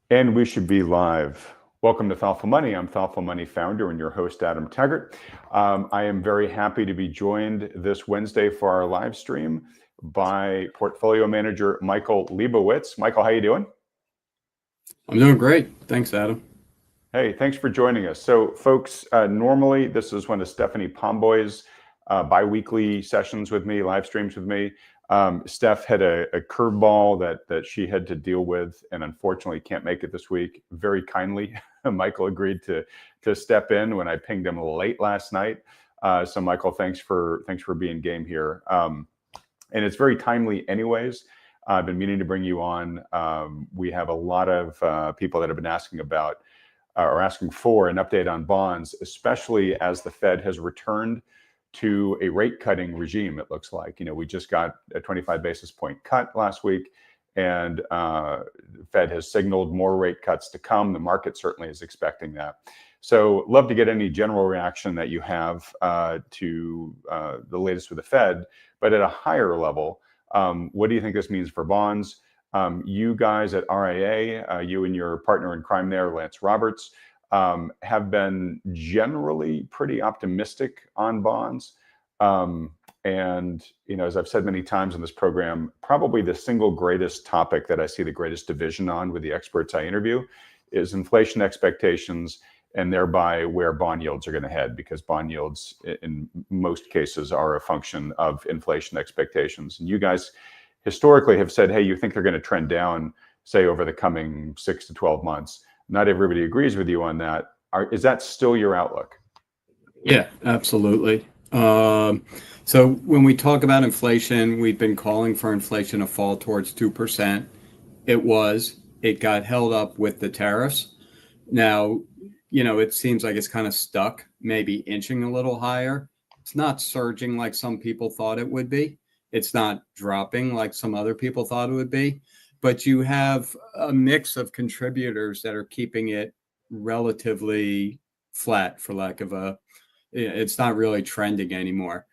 And we should be live. Welcome to Thoughtful Money. I'm Thoughtful Money founder and your host, Adam Taggart. I am very happy to be joined this Wednesday for our live stream by portfolio manager Michael Lebowitz. Michael, how you doing? I'm doing great. Thanks, Adam. Hey, thanks for joining us. So, folks, normally this is one of Stephanie Pomboy's bi-weekly sessions with me, live streams with me. Steph had a curveball that she had to deal with, and unfortunately can't make it this week. Very kindly, Michael agreed to step in when I pinged him late last night. So, Michael, thanks for being game here. And it's very timely, anyways. I've been meaning to bring you on. We have a lot of people that have been asking about or asking for an update on bonds, especially as the Fed has returned to a rate cutting regime. It looks like, we just got a 25 basis point cut last week, and the Fed has signaled more rate cuts to come. The market certainly is expecting that. So love to get any general reaction that you have to the latest with the Fed, but at a higher level, what do you think this means for bonds? You guys at RIA, you and your partner in crime there, Lance Roberts, have been generally pretty optimistic on bonds. And, as I've said many times in this program, probably the single greatest topic that I see the greatest division on with the experts I interview is inflation expectations, and thereby where bond yields are going to head, because bond yields in most cases are a function of inflation expectations. And you guys historically have said, hey, you think they're going to trend down, say, over the coming 6 to 12 months. Not everybody agrees with you on that. Is that still your outlook? Yeah, absolutely. So when we talk about inflation, we've been calling for inflation to fall towards 2%. It got held up with the tariffs. Now, it seems like it's kind of stuck, maybe inching a little higher. It's not surging like some people thought it would be. It's not dropping like some other people thought it would be, but you have a mix of contributors that are keeping it relatively flat, for lack of it's not really trending anymore.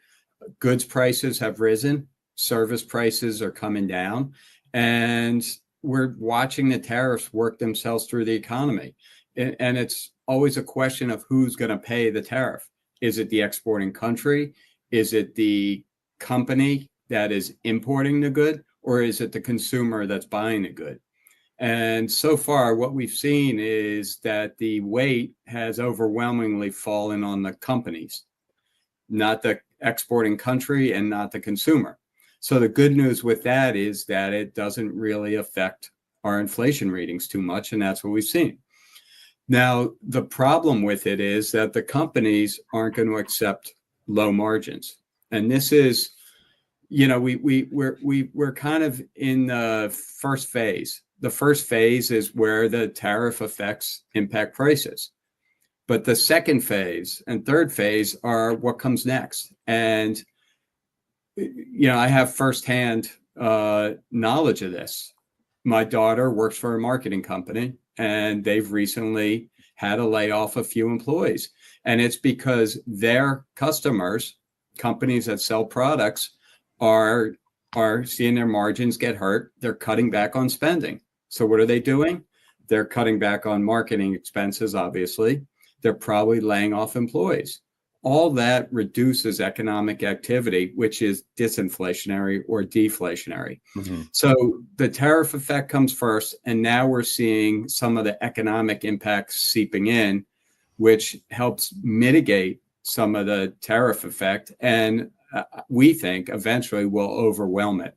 Goods prices have risen, service prices are coming down, and we're watching the tariffs work themselves through the economy. And it's always a question of who's going to pay the tariff. Is it the exporting country? Is it the company that is importing the good, or is it the consumer that's buying the good? And so far, what we've seen is that the weight has overwhelmingly fallen on the companies, not the exporting country and not the consumer. So the good news with that is that it doesn't really affect our inflation readings too much, and that's what we've seen. Now, the problem with it is that the companies aren't going to accept low margins. And this is, we're kind of in the first phase. The first phase is where the tariff effects impact prices. But the second phase and third phase are what comes next. And, I have firsthand knowledge of this. My daughter works for a marketing company, and they've recently had to lay off a few employees. And it's because their customers, companies that sell products, are seeing their margins get hurt. They're cutting back on spending. So what are they doing? They're cutting back on marketing expenses, obviously. They're probably laying off employees. All that reduces economic activity, which is disinflationary or deflationary. Mm-hmm. So the tariff effect comes first, and now we're seeing some of the economic impacts seeping in, which helps mitigate some of the tariff effect, and we think eventually will overwhelm it,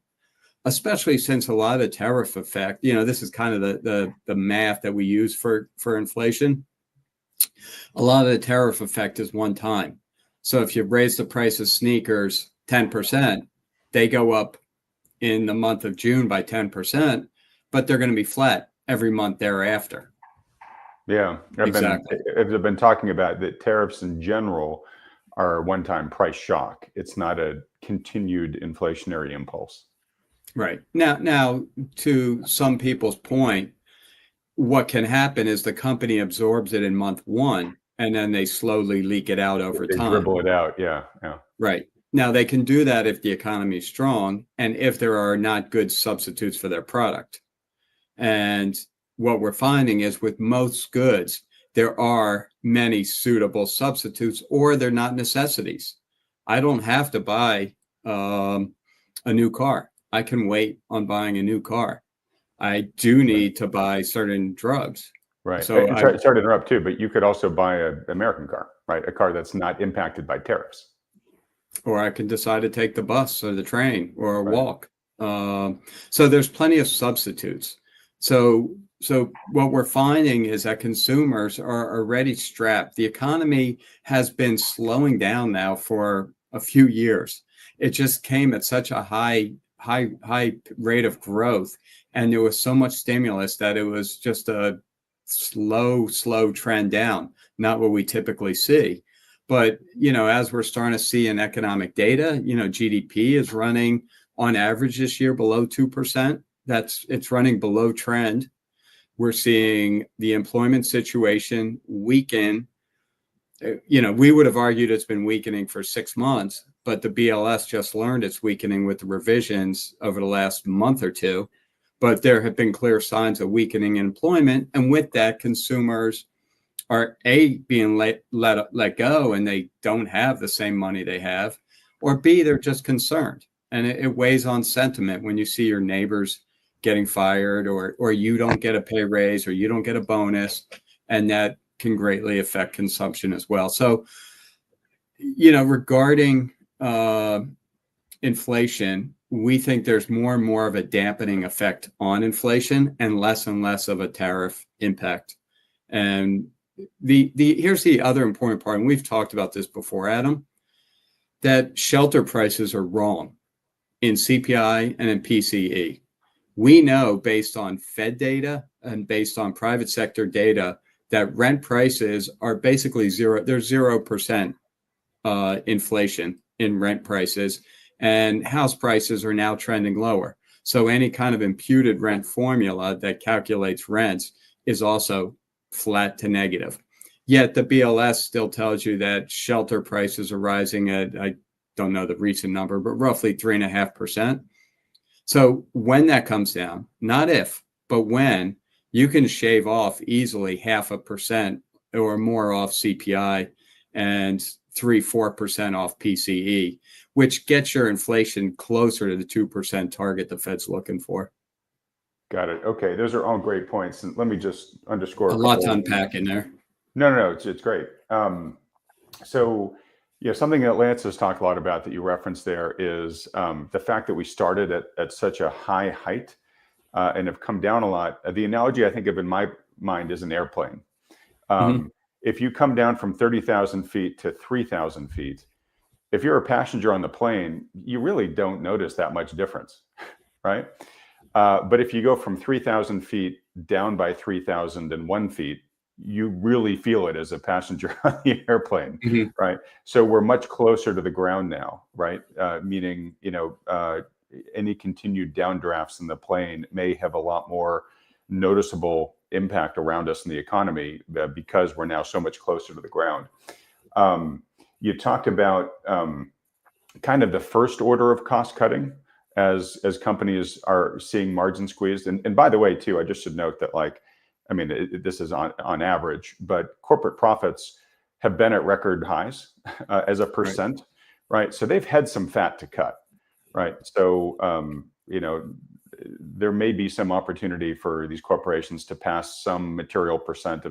especially since a lot of the tariff effect, this is kind of the math that we use for inflation. A lot of the tariff effect is one time. So if you raise the price of sneakers 10%, they go up in the month of June by 10%, but they're going to be flat every month thereafter. Yeah, I've been talking about that tariffs in general are a one-time price shock. It's not a continued inflationary impulse. Right. Now, to some people's point, what can happen is the company absorbs it in month one, and then they slowly leak it out over time. They dribble it out, yeah. Right. Now, they can do that if the economy is strong and if there are not good substitutes for their product. And what we're finding is with most goods, there are many suitable substitutes, or they're not necessities. I don't have to buy a new car. I can wait on buying a new car. I do need to buy certain drugs. Right. So Sorry to interrupt too, but you could also buy an American car, right? A car that's not impacted by tariffs. Or I can decide to take the bus or the train or a Right. walk. So there's plenty of substitutes. So what we're finding is that consumers are already strapped. The economy has been slowing down now for a few years. It just came at such a high rate of growth, and there was so much stimulus that it was just a slow trend down, not what we typically see. But, as we're starting to see in economic data, GDP is running on average this year below 2%. It's running below trend. We're seeing the employment situation weaken. We would have argued it's been weakening for 6 months, but the BLS just learned it's weakening with the revisions over the last month or two. But there have been clear signs of weakening employment. And with that, consumers are being let go, and they don't have the same money they have, or B, they're just concerned. And it weighs on sentiment when you see your neighbors getting fired, or you don't get a pay raise, or you don't get a bonus, and that can greatly affect consumption as well. So, regarding inflation, we think there's more and more of a dampening effect on inflation and less of a tariff impact. And here's the other important part, and we've talked about this before, Adam, that shelter prices are wrong in CPI and in PCE. We know based on Fed data and based on private sector data that rent prices are basically zero. There's 0% inflation in rent prices, and house prices are now trending lower. So any kind of imputed rent formula that calculates rents is also flat to negative. Yet the BLS still tells you that shelter prices are rising at, I don't know the recent number, but roughly 3.5%. So when that comes down, not if, but when, you can shave off easily 0.5% or more off CPI and 3-4% off PCE, which gets your inflation closer to the 2% target the Fed's looking for. Got it. Okay, those are all great points. And let me just underscore a lot to unpack in there. No, it's great. So, something that Lance has talked a lot about that you referenced there is the fact that we started at such a high height and have come down a lot. The analogy I think of in my mind is an airplane. If you come down from 30,000 feet to 3,000 feet, if you're a passenger on the plane, you really don't notice that much difference, right? But if you go from 3,000 feet down by 3,001 feet, you really feel it as a passenger on the airplane, right? So we're much closer to the ground now, right? Meaning, any continued downdrafts in the plane may have a lot more noticeable impact around us in the economy because we're now so much closer to the ground. You talked about kind of the first order of cost cutting as companies are seeing margin squeezed. And by the way, too, I just should note that this is on average, but corporate profits have been at record highs as a percent, right? So they've had some fat to cut, right? So, there may be some opportunity for these corporations to pass some material percent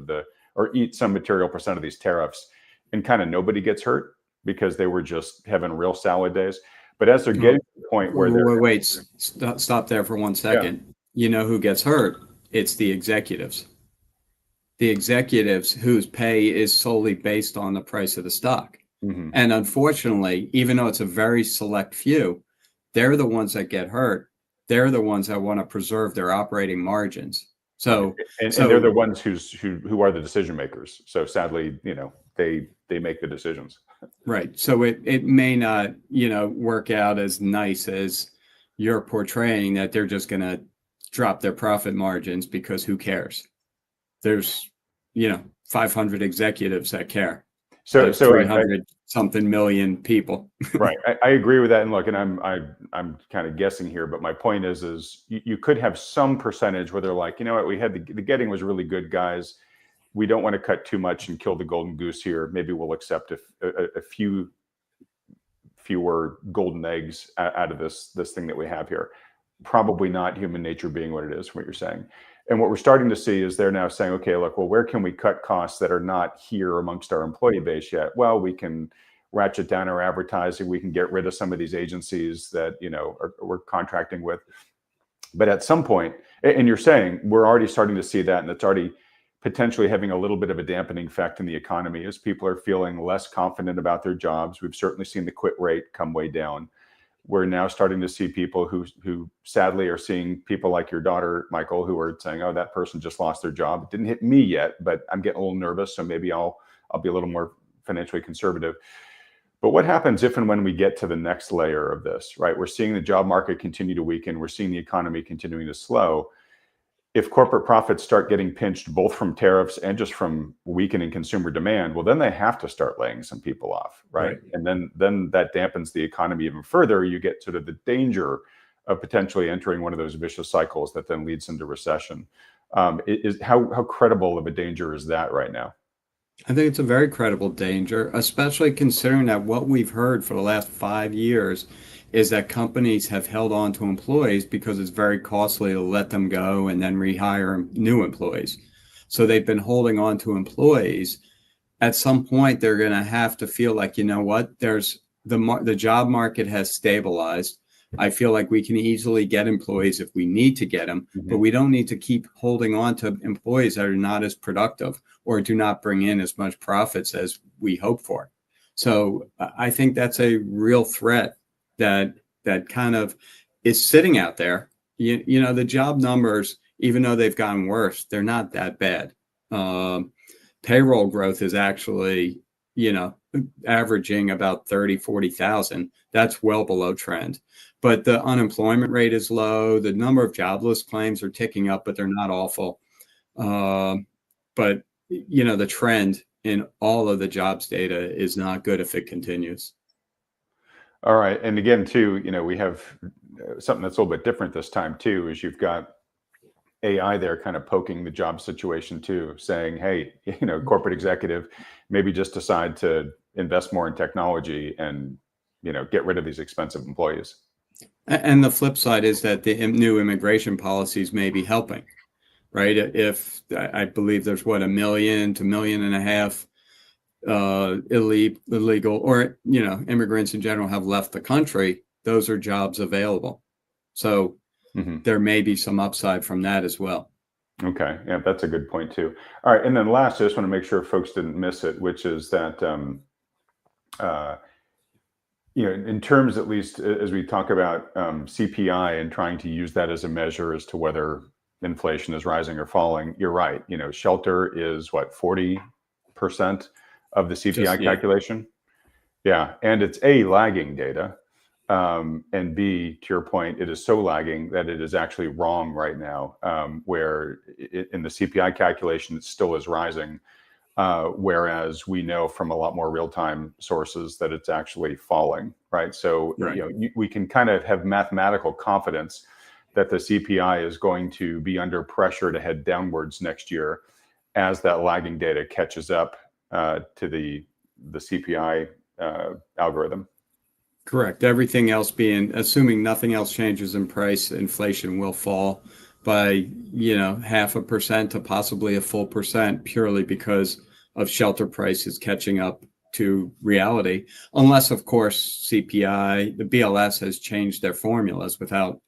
or eat some material percent of these tariffs, and kind of nobody gets hurt because they were just having real salad days. But as they're getting to the point where stop there for 1 second. Yeah. You know who gets hurt? It's the executives. The executives whose pay is solely based on the price of the stock. And unfortunately, even though it's a very select few, they're the ones that get hurt. They're the ones that want to preserve their operating margins. So they're the ones who are the decision makers. So sadly, they make the decisions. Right. So it may not, work out as nice as you're portraying, that they're just going to drop their profit margins, because who cares? There's, 500 executives that care. So 300 something million people. Right. I agree with that. And look, and I'm kind of guessing here, but my point is you could have some percentage where they're like, you know what, we had the getting was really good, guys. We don't want to cut too much and kill the golden goose here. Maybe we'll accept a few fewer golden eggs out of this thing that we have here. Probably not human nature being what it is, from what you're saying. And what we're starting to see is they're now saying, okay, look, well, where can we cut costs that are not here amongst our employee base yet? Well, we can ratchet down our advertising. We can get rid of some of these agencies that, we're contracting with. But at some point, and you're saying we're already starting to see that, and it's already potentially having a little bit of a dampening effect in the economy as people are feeling less confident about their jobs. We've certainly seen the quit rate come way down. We're now starting to see people who sadly are seeing people like your daughter, Michael, who are saying, oh, that person just lost their job. It didn't hit me yet, but I'm getting a little nervous. So maybe I'll be a little more financially conservative. But what happens if and when we get to the next layer of this, right? We're seeing the job market continue to weaken. We're seeing the economy continuing to slow. If corporate profits start getting pinched both from tariffs and just from weakening consumer demand, well, then they have to start laying some people off, right? And then that dampens the economy even further. You get sort of the danger of potentially entering one of those vicious cycles that then leads into recession. How credible of a danger is that right now? I think it's a very credible danger, especially considering that what we've heard for the last 5 years is that companies have held on to employees because it's very costly to let them go and then rehire new employees. So they've been holding on to employees. At some point, they're going to have to feel like, you know what, there's the job market has stabilized. I feel like we can easily get employees if we need to get them, but we don't need to keep holding on to employees that are not as productive or do not bring in as much profits as we hope for. So I think that's a real threat that kind of is sitting out there. The job numbers, even though they've gotten worse, they're not that bad. Payroll growth is actually, averaging about 30, 40,000. That's well below trend. But the unemployment rate is low. The number of jobless claims are ticking up, but they're not awful. But, the trend in all of the jobs data is not good if it continues. All right. And again, too, we have something that's a little bit different this time, too, is you've got AI there kind of poking the job situation, too, saying, hey, corporate executive, maybe just decide to invest more in technology and, get rid of these expensive employees. And the flip side is that the new immigration policies may be helping, right? If I believe there's 1 million to 1.5 million illegal or, immigrants in general have left the country, those are jobs available. So there may be some upside from that as well. Okay. Yeah, that's a good point too. All right. And then last, I just want to make sure folks didn't miss it, which is that, in terms, at least as we talk about CPI and trying to use that as a measure as to whether inflation is rising or falling, you're right. Shelter is what, 40% of the CPI calculation? Yeah. And it's A, lagging data. And B, to your point, it is so lagging that it is actually wrong right now, where in the CPI calculation, it still is rising. Whereas we know from a lot more real-time sources that it's actually falling, right? So, we can kind of have mathematical confidence that the CPI is going to be under pressure to head downwards next year as that lagging data catches up to the CPI algorithm. Correct. Everything else assuming nothing else changes in price, inflation will fall by, 0.5% to possibly a full percent purely because of shelter prices catching up to reality. Unless, of course, CPI, the BLS has changed their formulas without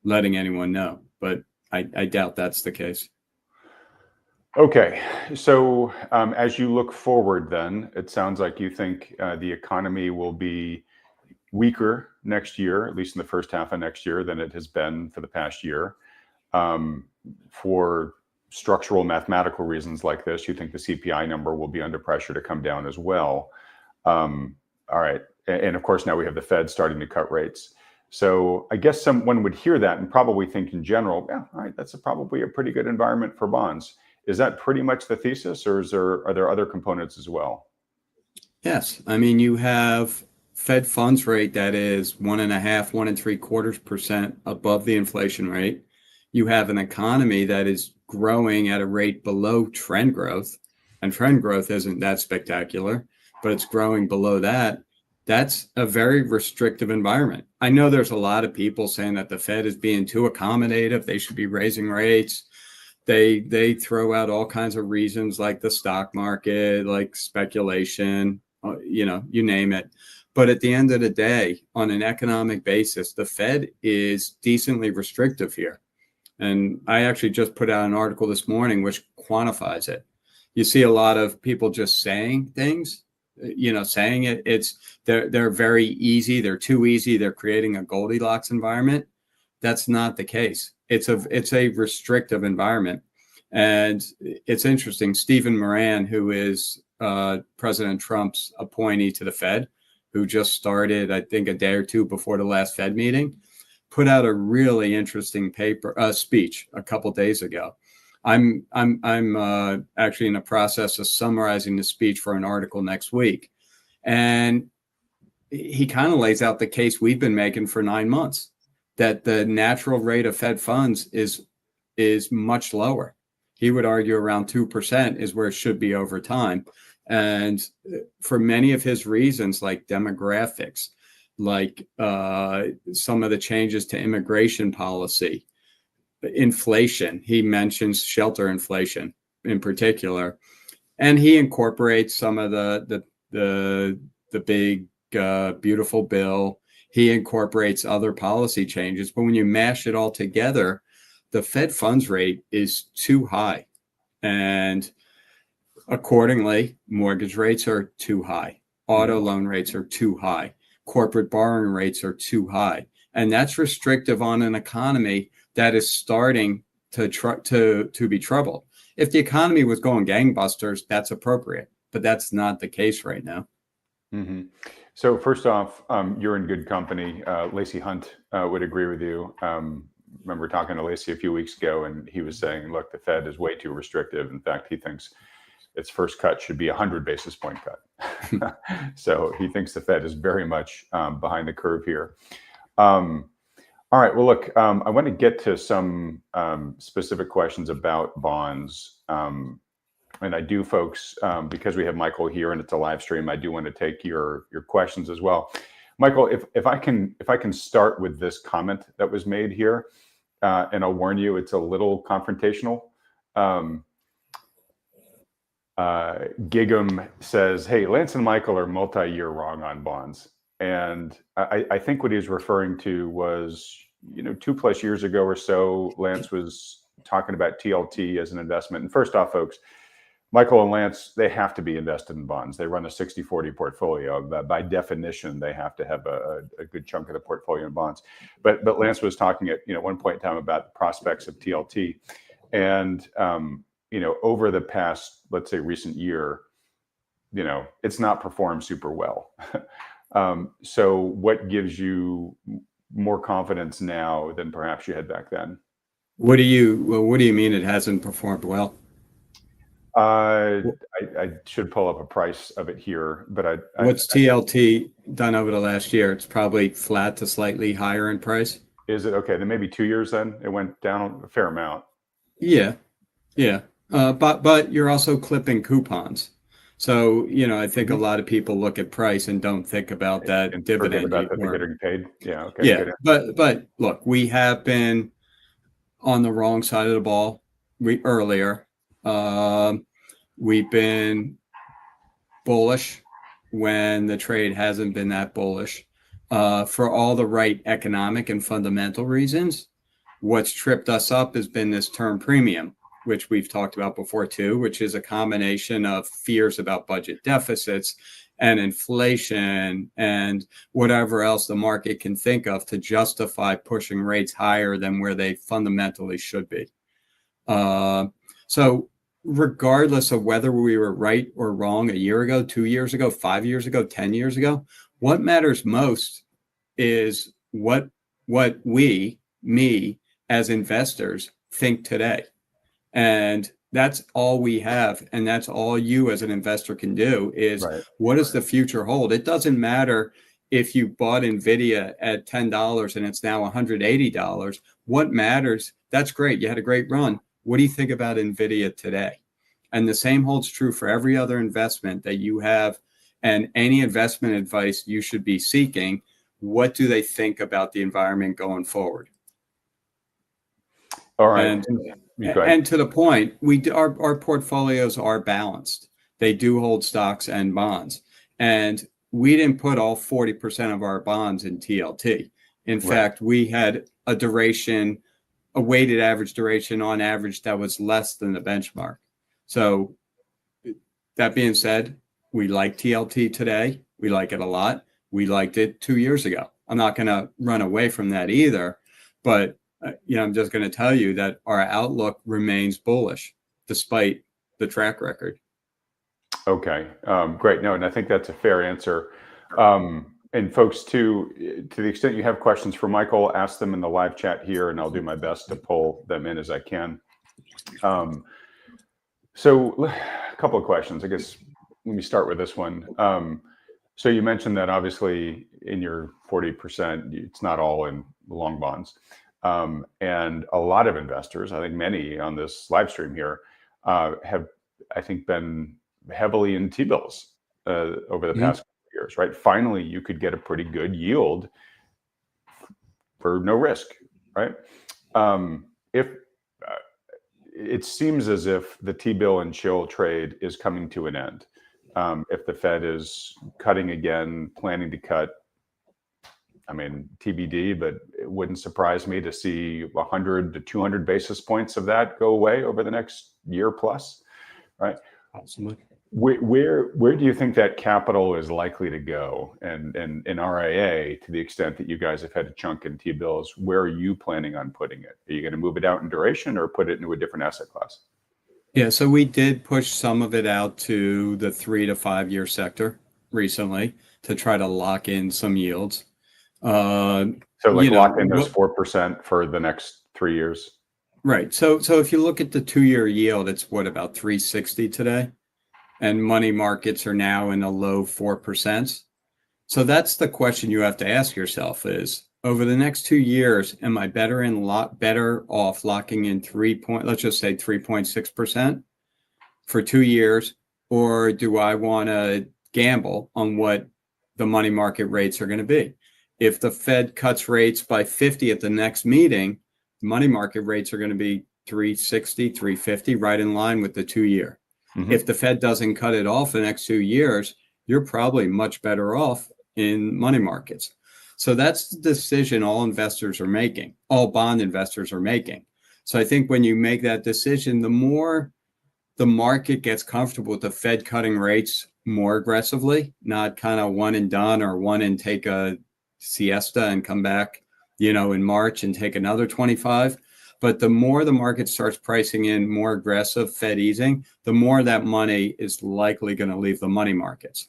letting anyone know. But I doubt that's the case. Okay. So as you look forward, then, it sounds like you think the economy will be weaker next year, at least in the first half of next year, than it has been for the past year. For structural mathematical reasons like this, you think the CPI number will be under pressure to come down as well. All right. And of course, now we have the Fed starting to cut rates. So I guess someone would hear that and probably think in general, all right, that's probably a pretty good environment for bonds. Is that pretty much the thesis, or are there other components as well? Yes. I mean, you have Fed funds rate that is 1.5, 1.75% above the inflation rate. You have an economy that is growing at a rate below trend growth, and trend growth isn't that spectacular, but it's growing below that. That's a very restrictive environment. I know there's a lot of people saying that the Fed is being too accommodative. They should be raising rates. They throw out all kinds of reasons like the stock market, like speculation, you name it. But at the end of the day, on an economic basis, the Fed is decently restrictive here. And I actually just put out an article this morning which quantifies it. You see a lot of people just saying things, saying they're very easy. They're too easy. They're creating a Goldilocks environment. That's not the case. It's a restrictive environment. And it's interesting. Stephen Moran, who is President Trump's appointee to the Fed, who just started, I think, a day or two before the last Fed meeting, put out a really interesting speech a couple days ago. I'm actually in the process of summarizing the speech for an article next week, and he kind of lays out the case we've been making for 9 months, that the natural rate of Fed funds is much lower. He would argue around 2% is where it should be over time. And for many of his reasons, like demographics, like some of the changes to immigration policy, inflation, he mentions shelter inflation in particular, and he incorporates some of the big beautiful bill. He incorporates other policy changes, but when you mash it all together, the Fed funds rate is too high, and accordingly, mortgage rates are too high, auto loan rates are too high, corporate borrowing rates are too high, and that's restrictive on an economy that is starting to be troubled. If the economy was going gangbusters, that's appropriate, but that's not the case right now. Mm-hmm. So first off, you're in good company. Lacey Hunt would agree with you. Remember talking to Lacey a few weeks ago, and he was saying, look, the Fed is way too restrictive. In fact, he thinks its first cut should be 100 basis point cut. So he thinks the Fed is very much behind the curve here. All right. Well, look, I want to get to some specific questions about bonds. And I do, folks, because we have Michael here and it's a live stream, I do want to take your questions as well. Michael, if I can start with this comment that was made here, and I'll warn you, it's a little confrontational. Gigam says, hey, Lance and Michael are multi-year wrong on bonds. And I think what he's referring to was, 2+ years ago or so, Lance was talking about TLT as an investment. And first off, folks, Michael and Lance, they have to be invested in bonds. They run a 60-40 portfolio. By definition, they have to have a good chunk of the portfolio in bonds. But Lance was talking at one point in time about the prospects of TLT. And over the past, let's say, recent year, it's not performed super well. So what gives you more confidence now than perhaps you had back then? What do you mean it hasn't performed well? I should pull up a price of it here, but what's TLT done over the last year? It's probably flat to slightly higher in price. Is it okay? Then maybe 2 years. Then it went down a fair amount. Yeah. But you're also clipping coupons. So, I think a lot of people look at price and don't think about that and dividend. About that they're getting paid. Yeah. Okay. Yeah. But look, we have been on the wrong side of the ball earlier. We've been bullish when the trade hasn't been that bullish. For all the right economic and fundamental reasons, what's tripped us up has been this term premium, which we've talked about before too, which is a combination of fears about budget deficits and inflation and whatever else the market can think of to justify pushing rates higher than where they fundamentally should be. So regardless of whether we were right or wrong a year ago, 2 years ago, 5 years ago, 10 years ago, what matters most is what me as investors think today. And That's all we have. And that's all you as an investor can do is Right. what does the future hold? It doesn't matter if you bought NVIDIA at $10 and it's now $180. What matters? That's great. You had a great run. What do you think about NVIDIA today? And the same holds true for every other investment that you have and any investment advice you should be seeking. What do they think about the environment going forward? All right. And to the point, our portfolios are balanced. They do hold stocks and bonds. And we didn't put all 40% of our bonds in TLT. In fact, we had a duration, a weighted average duration on average that was less than the benchmark. So that being said, we like TLT today. We like it a lot. We liked it 2 years ago. I'm not going to run away from that either. But I'm just going to tell you that our outlook remains bullish despite the track record. Okay, great. No, and I think that's a fair answer. And folks, to the extent you have questions for Michael, ask them in the live chat here, and I'll do my best to pull them in as I can. So a couple of questions, I guess. Let me start with this one. So you mentioned that obviously in your 40%, it's not all in long bonds. And a lot of investors, I think many on this live stream here, have, I think, been heavily in T-bills over the past couple of years, right? Finally, you could get a pretty good yield for no risk, right? If it seems as if the T-bill and chill trade is coming to an end. If the Fed is cutting again, planning to cut, I mean, TBD, but it wouldn't surprise me to see 100 to 200 basis points of that go away over the next year plus, right? Absolutely. Where do you think that capital is likely to go? And in RIA, to the extent that you guys have had a chunk in T-bills, where are you planning on putting it? Are you going to move it out in duration or put it into a different asset class? Yeah, so we did push some of it out to the 3 to 5 year sector recently to try to lock in some yields. So like lock in those 4% for the next 3 years. Right. So if you look at the 2-year yield, it's about 360 today, and money markets are now in the low 4%. So that's the question you have to ask yourself is, over the next 2 years, am I better off locking in let's just say 3.6% for 2 years, or do I want to gamble on what the money market rates are going to be? If the Fed cuts rates by 50 at the next meeting, money market rates are going to be 360, 350, right in line with the 2 year. Mm-hmm. If the Fed doesn't cut it off the next 2 years, you're probably much better off in money markets. So that's the decision all investors are making, all bond investors are making. So I think when you make that decision, the more the market gets comfortable with the Fed cutting rates more aggressively, not kind of one and done or one and take a siesta and come back, in March and take another 25. But the more the market starts pricing in more aggressive Fed easing, the more that money is likely going to leave the money markets.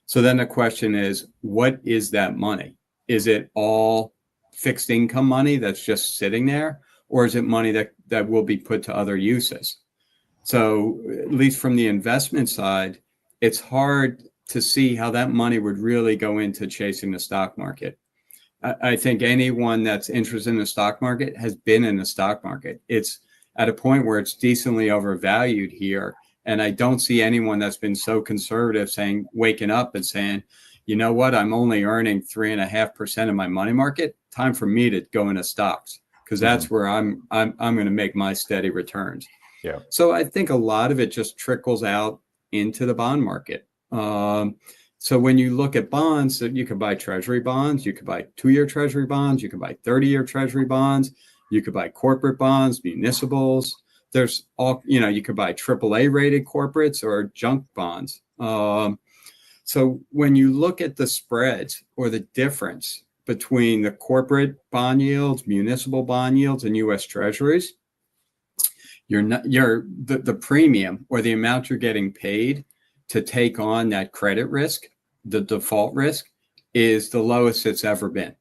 So then the question is, what is that money? Is it all fixed income money that's just sitting there? Or is it money that will be put to other uses? So at least from the investment side, it's hard to see how that money would really go into chasing the stock market. I think anyone that's interested in the stock market has been in the stock market. It's at a point where it's decently overvalued here. And I don't see anyone that's been so conservative waking up and saying, you know what, I'm only earning 3.5% of my money market. Time for me to go into stocks, because that's where I'm going to make my steady returns. Yeah. So I think a lot of it just trickles out into the bond market. So when you look at bonds, you could buy treasury bonds, you could buy 2-year treasury bonds, you could buy 30-year treasury bonds, you could buy corporate bonds, municipals. There's all, you could buy AAA rated corporates or junk bonds. So when you look at the spreads or the difference between the corporate bond yields, municipal bond yields, and U.S. Treasuries, the premium or the amount you're getting paid to take on that credit risk, the default risk, is the lowest it's ever been.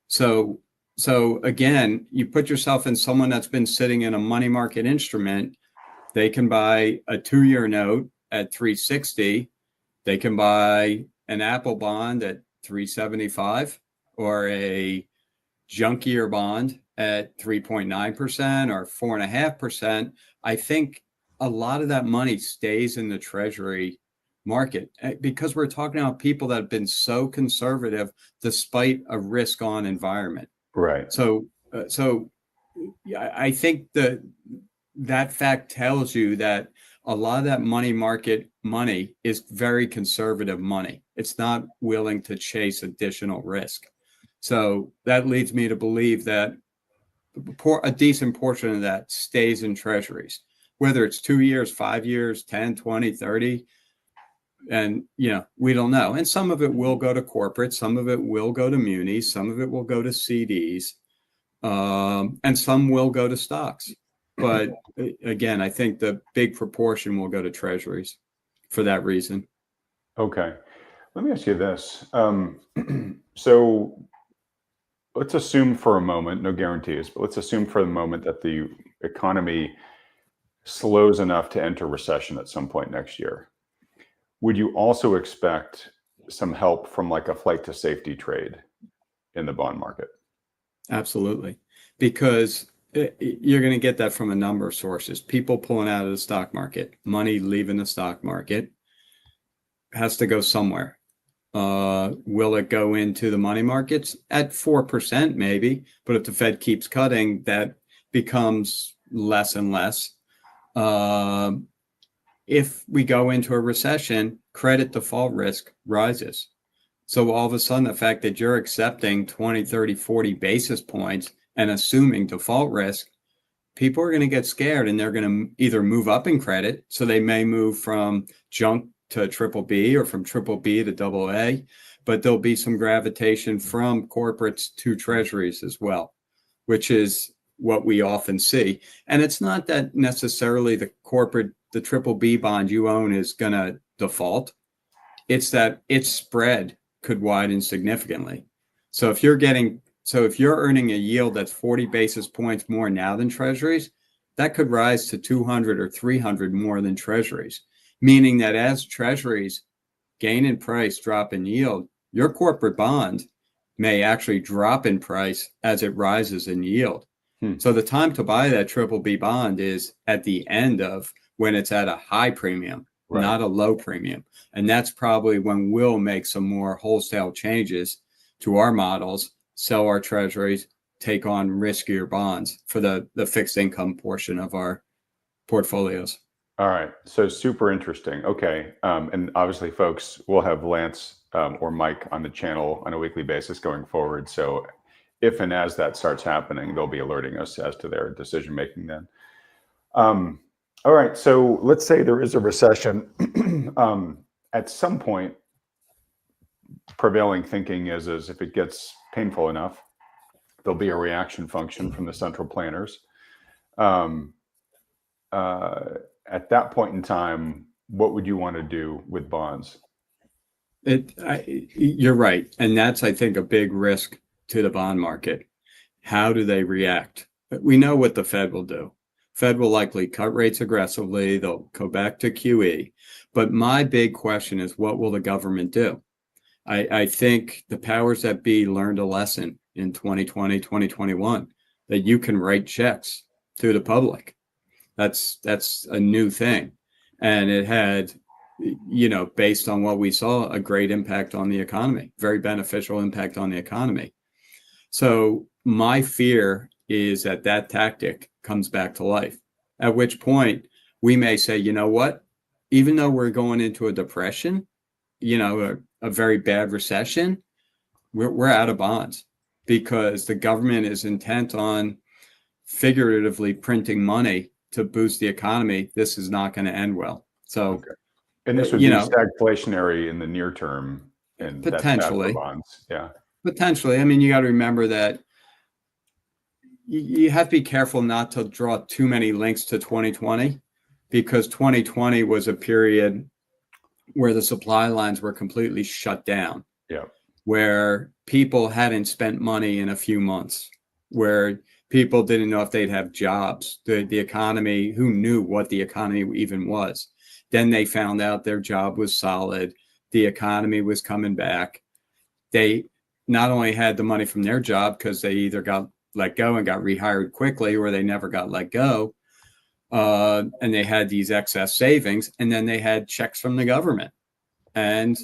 So again, you put yourself in someone that's been sitting in a money market instrument they can buy a 2-year note at 360. They can buy an Apple bond at 375 or a junkier bond at 3.9% or 4.5%. I think a lot of that money stays in the Treasury market because we're talking about people that have been so conservative despite a risk on environment. Right. So I think that fact tells you that a lot of that money market money is very conservative money. It's not willing to chase additional risk. So that leads me to believe that a decent portion of that stays in treasuries, whether it's 2 years, 5 years, 10, 20, 30. And, we don't know. And some of it will go to corporate. Some of it will go to munis. Some of it will go to CDs. And some will go to stocks. But again, I think the big proportion will go to treasuries for that reason. Okay. Let me ask you this. So let's assume for a moment, no guarantees, but let's assume for the moment that the economy slows enough to enter recession at some point next year. Would you also expect some help from like a flight to safety trade in the bond market? Absolutely. Because you're going to get that from a number of sources. People pulling out of the stock market, money leaving the stock market has to go somewhere. Will it go into the money markets? At 4%, maybe. But if the Fed keeps cutting, that becomes less and less. If we go into a recession, credit default risk rises. So all of a sudden, the fact that you're accepting 20, 30, 40 basis points and assuming default risk, people are going to get scared and they're going to either move up in credit. So they may move from junk to triple B or from triple B to double A, but there'll be some gravitation from corporates to treasuries as well, which is what we often see. And it's not that necessarily the triple B bond you own is going to default. It's that its spread could widen significantly. So if you're earning a yield that's 40 basis points more now than treasuries, that could rise to 200 or 300 more than treasuries, meaning that as treasuries gain in price, drop in yield, your corporate bond may actually drop in price as it rises in yield. So the time to buy that triple B bond is at the end of when it's at a high premium, right, not a low premium. And that's probably when we'll make some more wholesale changes to our models, sell our treasuries, take on riskier bonds for the fixed income portion of our portfolios. All right. So super interesting. Okay. And obviously, folks, we'll have Lance or Mike on the channel on a weekly basis going forward. So if and as that starts happening, they'll be alerting us as to their decision making then. All right. So let's say there is a recession. At some point, prevailing thinking is if it gets painful enough, there'll be a reaction function from the central planners. At that point in time, what would you want to do with bonds? You're right. And that's, I think, a big risk to the bond market. How do they react? We know what the Fed will do. Fed will likely cut rates aggressively. They'll go back to QE. But my big question is, what will the government do? I think the powers that be learned a lesson in 2020, 2021, that you can write checks to the public. That's a new thing. And it had, based on what we saw, a great impact on the economy, very beneficial impact on the economy. So my fear is that tactic comes back to life, at which point we may say, you know what, even though we're going into a depression, a very bad recession, we're out of bonds because the government is intent on figuratively printing money to boost the economy. This is not going to end well. So, okay. And this would be stagflationary in the near term, and potentially that's bonds. Yeah, potentially. I mean, you got to remember that you have to be careful not to draw too many links to 2020, because 2020 was a period where the supply lines were completely shut down. Yeah, where people hadn't spent money in a few months, where People didn't know if they'd have jobs. The economy, who knew what the economy even was? Then they found out their job was solid. The economy was coming back. They not only had the money from their job because they either got let go and got rehired quickly, or they never got let go, and they had these excess savings, and then they had checks from the government. And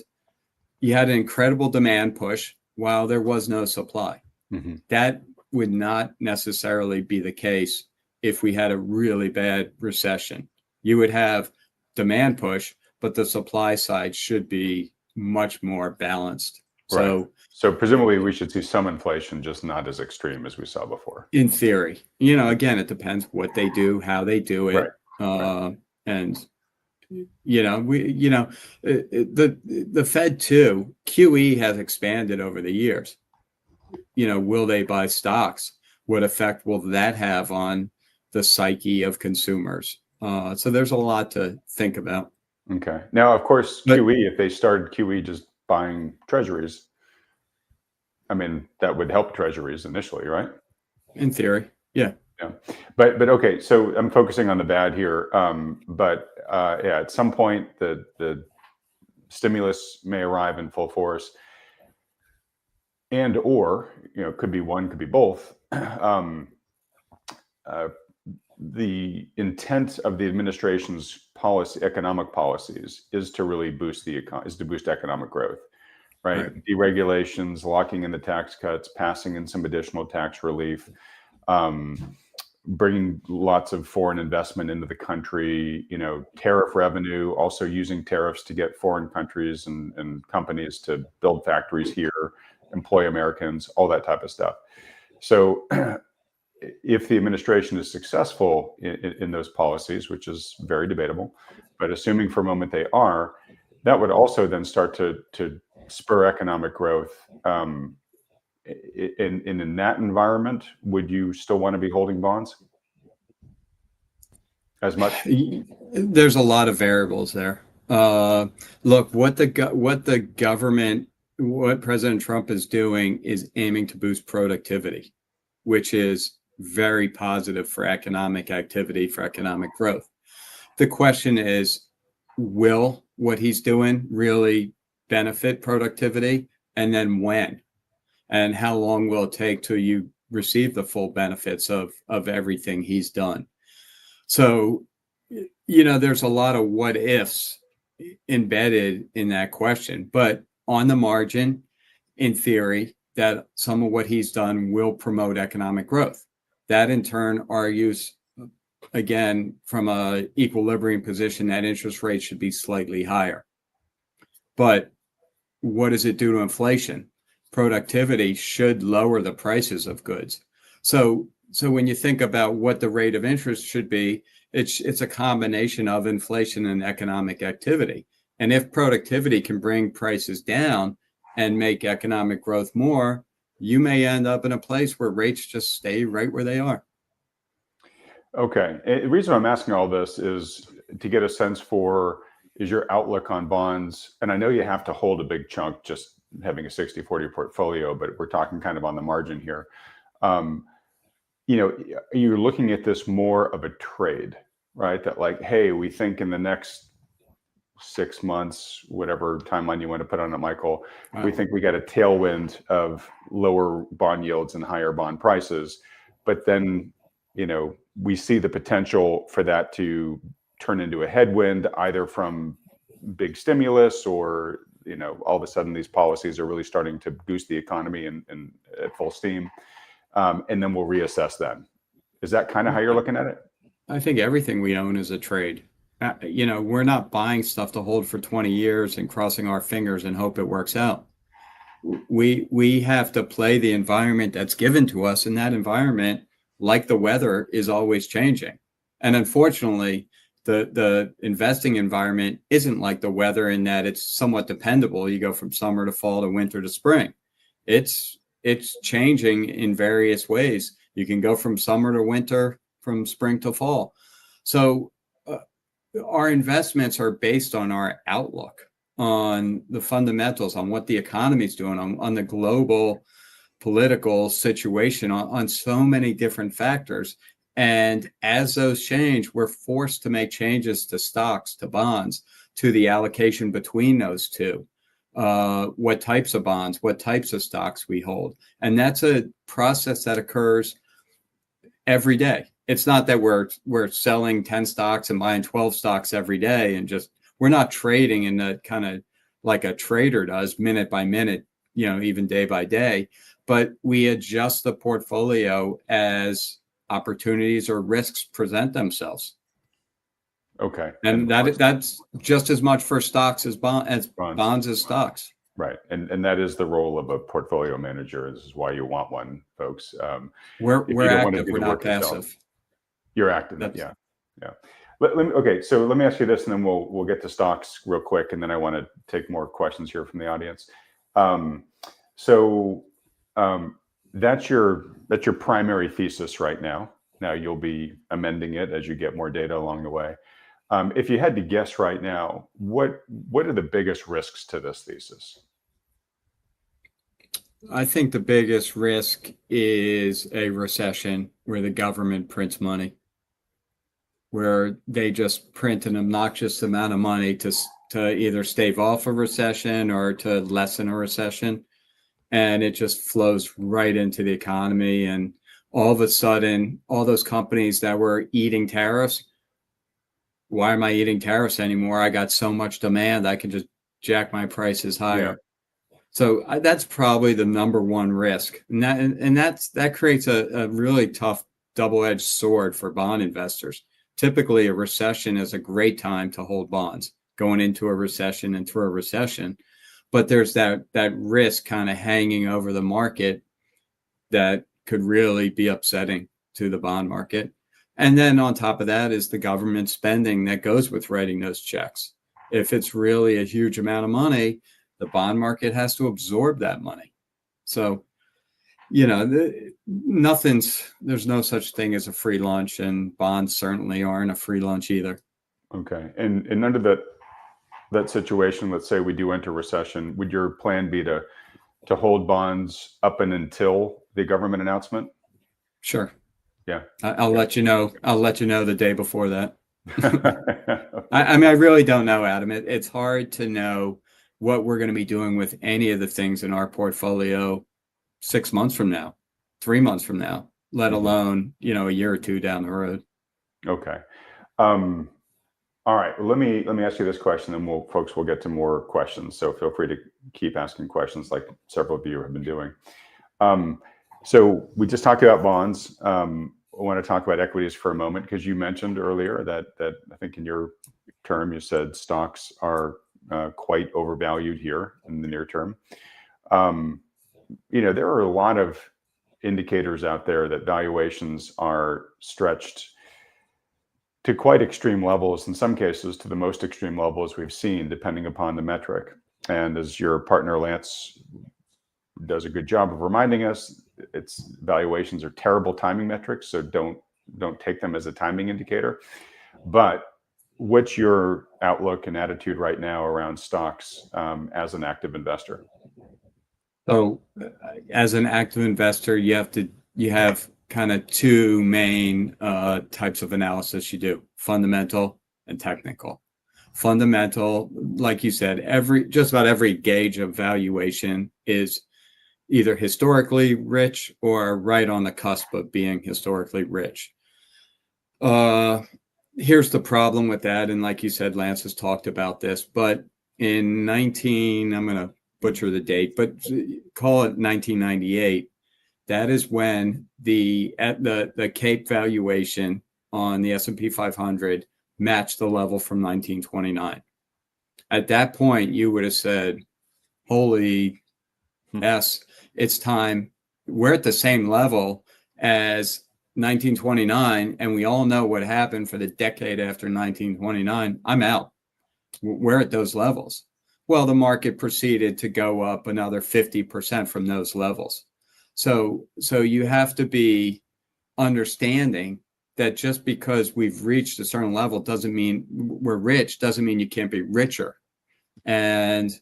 you had an incredible demand push while there was no supply. Mm-hmm. That would not necessarily be the case if we had a really bad recession. You would have demand push, but the supply side should be much more balanced. Right. So presumably we should see some inflation, just not as extreme as we saw before. In theory, again, it depends what they do, how they do it. Right. And the Fed too, QE has expanded over the years. Will they buy stocks? What effect will that have on the psyche of consumers? So there's a lot to think about. Okay. Now, of course, QE, if they started QE just buying treasuries, I mean, that would help treasuries initially, right? In theory, yeah. Yeah. But okay, so I'm focusing on the bad here. Yeah, at some point the stimulus may arrive in full force, and or could be one, could be both. The intent of the administration's economic policies is to really boost economic growth, right? Deregulations, locking in the tax cuts, passing in some additional tax relief, bringing lots of foreign investment into the country, tariff revenue, also using tariffs to get foreign countries and companies to build factories here, employ Americans, all that type of stuff. So if the administration is successful in those policies, which is very debatable, but assuming for a moment they are, that would also then start to spur economic growth. In that environment, would you still want to be holding bonds as much? There's a lot of variables there. Look, what President Trump is doing is aiming to boost productivity, which is very positive for economic activity, for economic growth. The question is, will what he's doing really benefit productivity? And then when? And how long will it take till you receive the full benefits of everything he's done? So, there's a lot of what ifs embedded in that question. But on the margin, in theory, that some of what he's done will promote economic growth. That in turn argues, again, from an equilibrium position, that interest rates should be slightly higher. But what does it do to inflation? Productivity should lower the prices of goods. So when you think about what the rate of interest should be, it's a combination of inflation and economic activity. And if productivity can bring prices down and make economic growth more, you may end up in a place where rates just stay right where they are. Okay. The reason I'm asking all this is to get a sense for, is your outlook on bonds, and I know you have to hold a big chunk just having a 60-40 portfolio, but we're talking kind of on the margin here. You're looking at this more of a trade, right? That like, hey, we think in the next 6 months, whatever timeline you want to put on it, Michael, we think we got a tailwind of lower bond yields and higher bond prices. But then, we see the potential for that to turn into a headwind, either from big stimulus or, all of a sudden these policies are really starting to boost the economy and at full steam. And then we'll reassess then. Is that kind of how you're looking at it? I think everything we own is a trade. We're not buying stuff to hold for 20 years and crossing our fingers and hope it works out. We have to play the environment that's given to us, and that environment, like the weather, is always changing. And unfortunately, the investing environment isn't like the weather in that it's somewhat dependable. You go from summer to fall to winter to spring. It's changing in various ways. You can go from summer to winter, from spring to fall. So our investments are based on our outlook, on the fundamentals, on what the economy is doing, on the global political situation on so many different factors. And as those change, we're forced to make changes to stocks, to bonds, to the allocation between those two. What types of bonds, what types of stocks we hold. And that's a process that occurs every day. It's not that we're selling 10 stocks and buying 12 stocks every day and just, we're not trading in the kind of like a trader does minute by minute, even day by day, but we adjust the portfolio as opportunities or risks present themselves. Okay. And that's just as much for stocks as bonds as stocks. Right. And that is the role of a portfolio manager. This is why you want one, folks. We're active. We're not passive. You're active. Yeah. Okay. So let me ask you this, and then we'll get to stocks real quick. And then I want to take more questions here from the audience. That's your primary thesis right now. Now you'll be amending it as you get more data along the way. If you had to guess right now, what are the biggest risks to this thesis? I think the biggest risk is a recession where the government prints money, where they just print an obnoxious amount of money to either stave off a recession or to lessen a recession. And it just flows right into the economy. And all of a sudden, all those companies that were eating tariffs, why am I eating tariffs anymore? I got so much demand, I can just jack my prices higher. Yeah. So that's probably the number one risk. And that creates a really tough double-edged sword for bond investors. Typically, a recession is a great time to hold bonds, going into a recession and through a recession. But there's that risk kind of hanging over the market that could really be upsetting to the bond market. And then on top of that is the government spending that goes with writing those checks. If it's really a huge amount of money, the bond market has to absorb that money. So, there's no such thing as a free lunch, and bonds certainly aren't a free lunch either. Okay. And under that situation, let's say we do enter recession, would your plan be to hold bonds up and until the government announcement? Sure. Yeah. I'll let you know. I'll let you know the day before that. I really don't know, Adam. It's hard to know what we're going to be doing with any of the things in our portfolio 6 months from now, 3 months from now, let alone, a year or two down the road. Okay. All right. Let me ask you this question, and we'll get to more questions. So feel free to keep asking questions like several of you have been doing. So we just talked about bonds. I want to talk about equities for a moment, because you mentioned earlier that I think in your term, you said stocks are quite overvalued here in the near term. There are a lot of indicators out there that valuations are stretched to quite extreme levels, in some cases to the most extreme levels we've seen, depending upon the metric. And as your partner Lance does a good job of reminding us, valuations are terrible timing metrics, so don't take them as a timing indicator. But what's your outlook and attitude right now around stocks as an active investor? So, as an active investor, you have kind of two main types of analysis you do: fundamental and technical. Fundamental, like you said, just about every gauge of valuation is either historically rich or right on the cusp of being historically rich. Here's the problem with that, and like you said, Lance has talked about this, but I'm going to butcher the date, but call it 1998, that is when the CAPE valuation on the S&P 500 matched the level from 1929. At that point, you would have said, holy yes, it's time. We're at the same level as 1929, and we all know what happened for the decade after 1929. I'm out. We're at those levels. Well, the market proceeded to go up another 50% from those levels. So you have to be understanding that just because we've reached a certain level doesn't mean we're rich, doesn't mean you can't be richer. And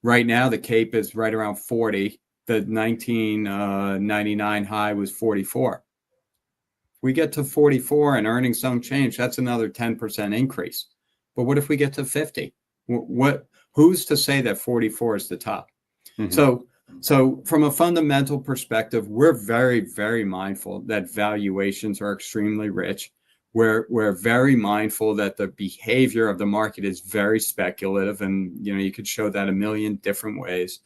right now the CAPE is right around 40. the 1999 high was 44. We get to 44 and earnings don't change, that's another 10% increase. But what if we get to 50? Who's to say that 44 is the top? Mm-hmm. So from a fundamental perspective, we're very, very mindful that valuations are extremely rich. We're very mindful that the behavior of the market is very speculative, and you could show that a million different ways.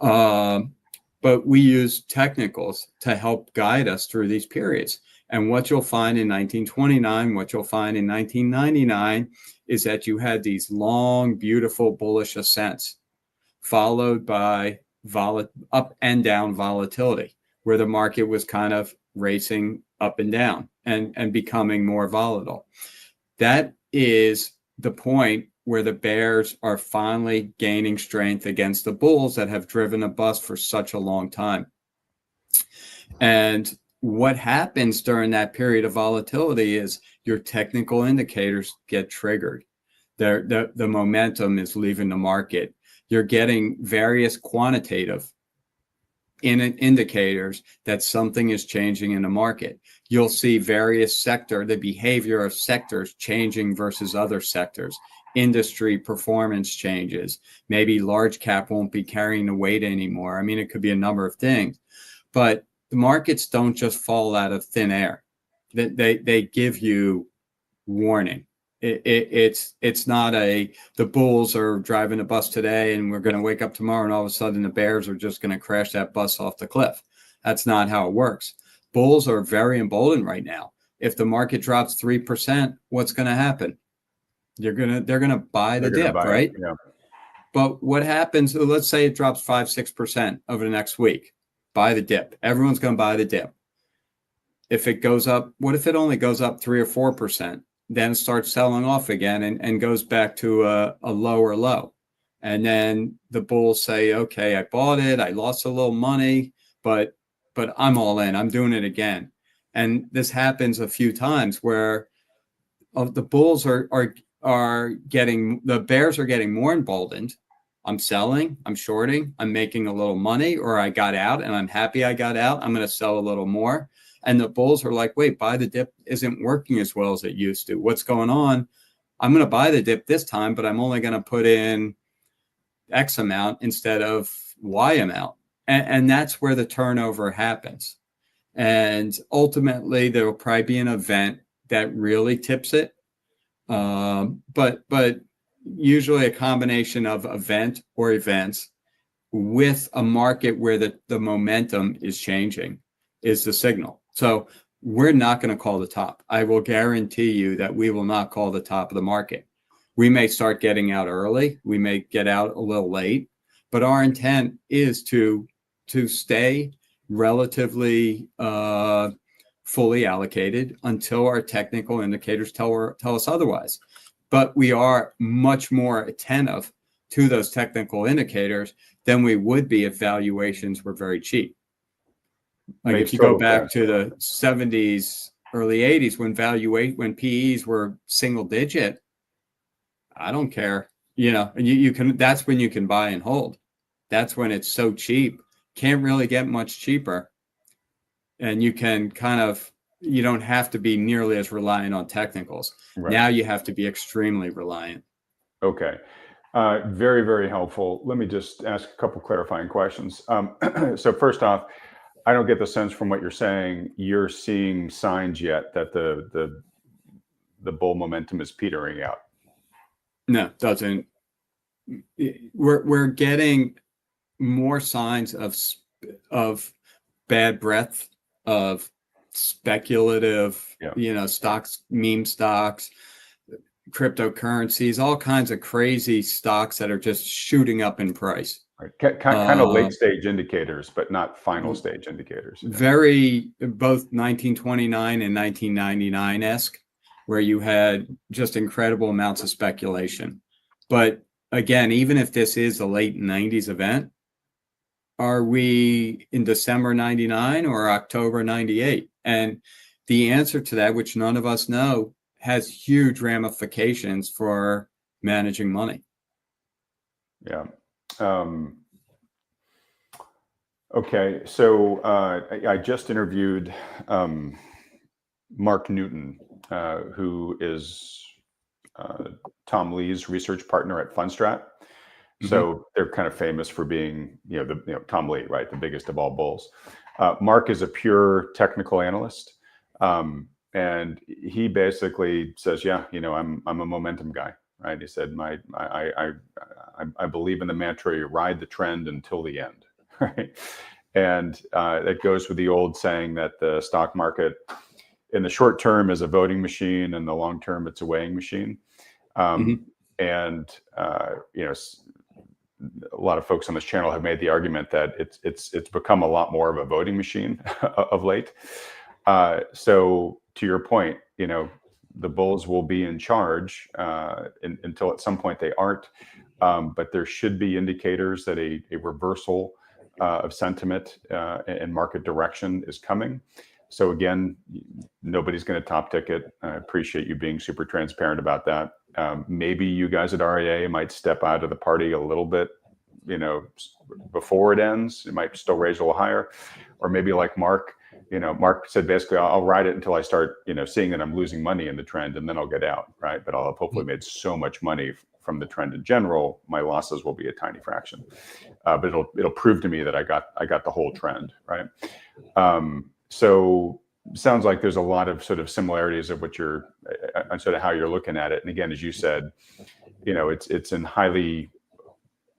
But we use technicals to help guide us through these periods. And what you'll find in 1929, what you'll find in 1999 is that you had these long, beautiful bullish ascents followed by up and down volatility, where the market was kind of racing up and down and becoming more volatile. That is the point where the bears are finally gaining strength against the bulls that have driven a bust for such a long time. And what happens during that period of volatility is your technical indicators get triggered. The momentum is leaving the market. You're getting various quantitative indicators that something is changing in the market. You'll see the behavior of sectors changing versus other sectors. Industry performance changes. Maybe large cap won't be carrying the weight anymore. I mean, it could be a number of things, but the markets don't just fall out of thin air. They give you warning. It's not the bulls are driving a bus today and we're going to wake up tomorrow and all of a sudden the bears are just going to crash that bus off the cliff. That's not how it works. Bulls are very emboldened right now. If the market drops 3%, what's going to happen? They're going to buy the dip, right? Yeah. But what happens? Let's say it drops 5-6% over the next week. Buy the dip. Everyone's going to buy the dip. If it goes up, what if it only goes up 3 or 4%? Then starts selling off again and goes back to a lower low. And then the bulls say, okay, I bought it. I lost a little money, but I'm all in. I'm doing it again. And this happens a few times where the bulls are getting, the bears are getting more emboldened. I'm selling, I'm shorting, I'm making a little money, or I got out and I'm happy I got out. I'm going to sell a little more. And the bulls are like, wait, buy the dip isn't working as well as it used to. What's going on? I'm going to buy the dip this time, but I'm only going to put in X amount instead of Y amount. And that's where the turnover happens. And ultimately, there will probably be an event that really tips it. But usually a combination of event or events with a market where the momentum is changing is the signal. So we're not going to call the top. I will guarantee you that we will not call the top of the market. We may start getting out early. We may get out a little late, but our intent is to stay relatively fully allocated until our technical indicators tell us otherwise. But we are much more attentive to those technical indicators than we would be if valuations were very cheap. Like if you go back to the 70s, early 80s, when PEs were single digit, I don't care. You can. That's when you can buy and hold. That's when it's so cheap. Can't really get much cheaper, and you can you don't have to be nearly as reliant on technicals. Right. Now you have to be extremely reliant. Okay. Very, very helpful. Let me just ask a couple clarifying questions. So first off, I don't get the sense from what you're saying you're seeing signs yet that the bull momentum is petering out. No, it doesn't. We're getting more signs of bad breath, of speculative, stocks, meme stocks, cryptocurrencies, all kinds of crazy stocks that are just shooting up in price. Right. Kind of late stage indicators, but not final stage indicators. Very both 1929 and 1999-esque, where you had just incredible amounts of speculation. But again, even if this is a late 90s event, are we in December 99 or October 98? And the answer to that, which none of us know, has huge ramifications for managing money. Yeah. Okay, so I just interviewed Mark Newton, who is Tom Lee's research partner at Fundstrat. Hmm. So they're kind of famous for being, Tom Lee, right, the biggest of all bulls. Mark is a pure technical analyst, and he basically says, "Yeah, I'm a momentum guy." Right? He said, I believe in the mantra: you ride the trend until the end." Right? And that goes with the old saying that the stock market, in the short term, is a voting machine, and the long term, it's a weighing machine. Um, Hmm. and a lot of folks on this channel have made the argument that it's become a lot more of a voting machine of late. So to your point, the bulls will be in charge until at some point they aren't. But there should be indicators that a reversal of sentiment and market direction is coming. So again, nobody's going to top ticket. I appreciate you being super transparent about that. Maybe you guys at REA might step out of the party a little bit, before it ends. It might still raise a little higher, or maybe like Mark. Mark said basically, I'll ride it until I start, seeing that I'm losing money in the trend, and then I'll get out, right? But I'll have hopefully made so much money from the trend in general, my losses will be a tiny fraction. But it'll prove to me that I got the whole trend, right? So sounds like there's a lot of sort of similarities of what you're sort of how you're looking at it. And again, as you said, it's in highly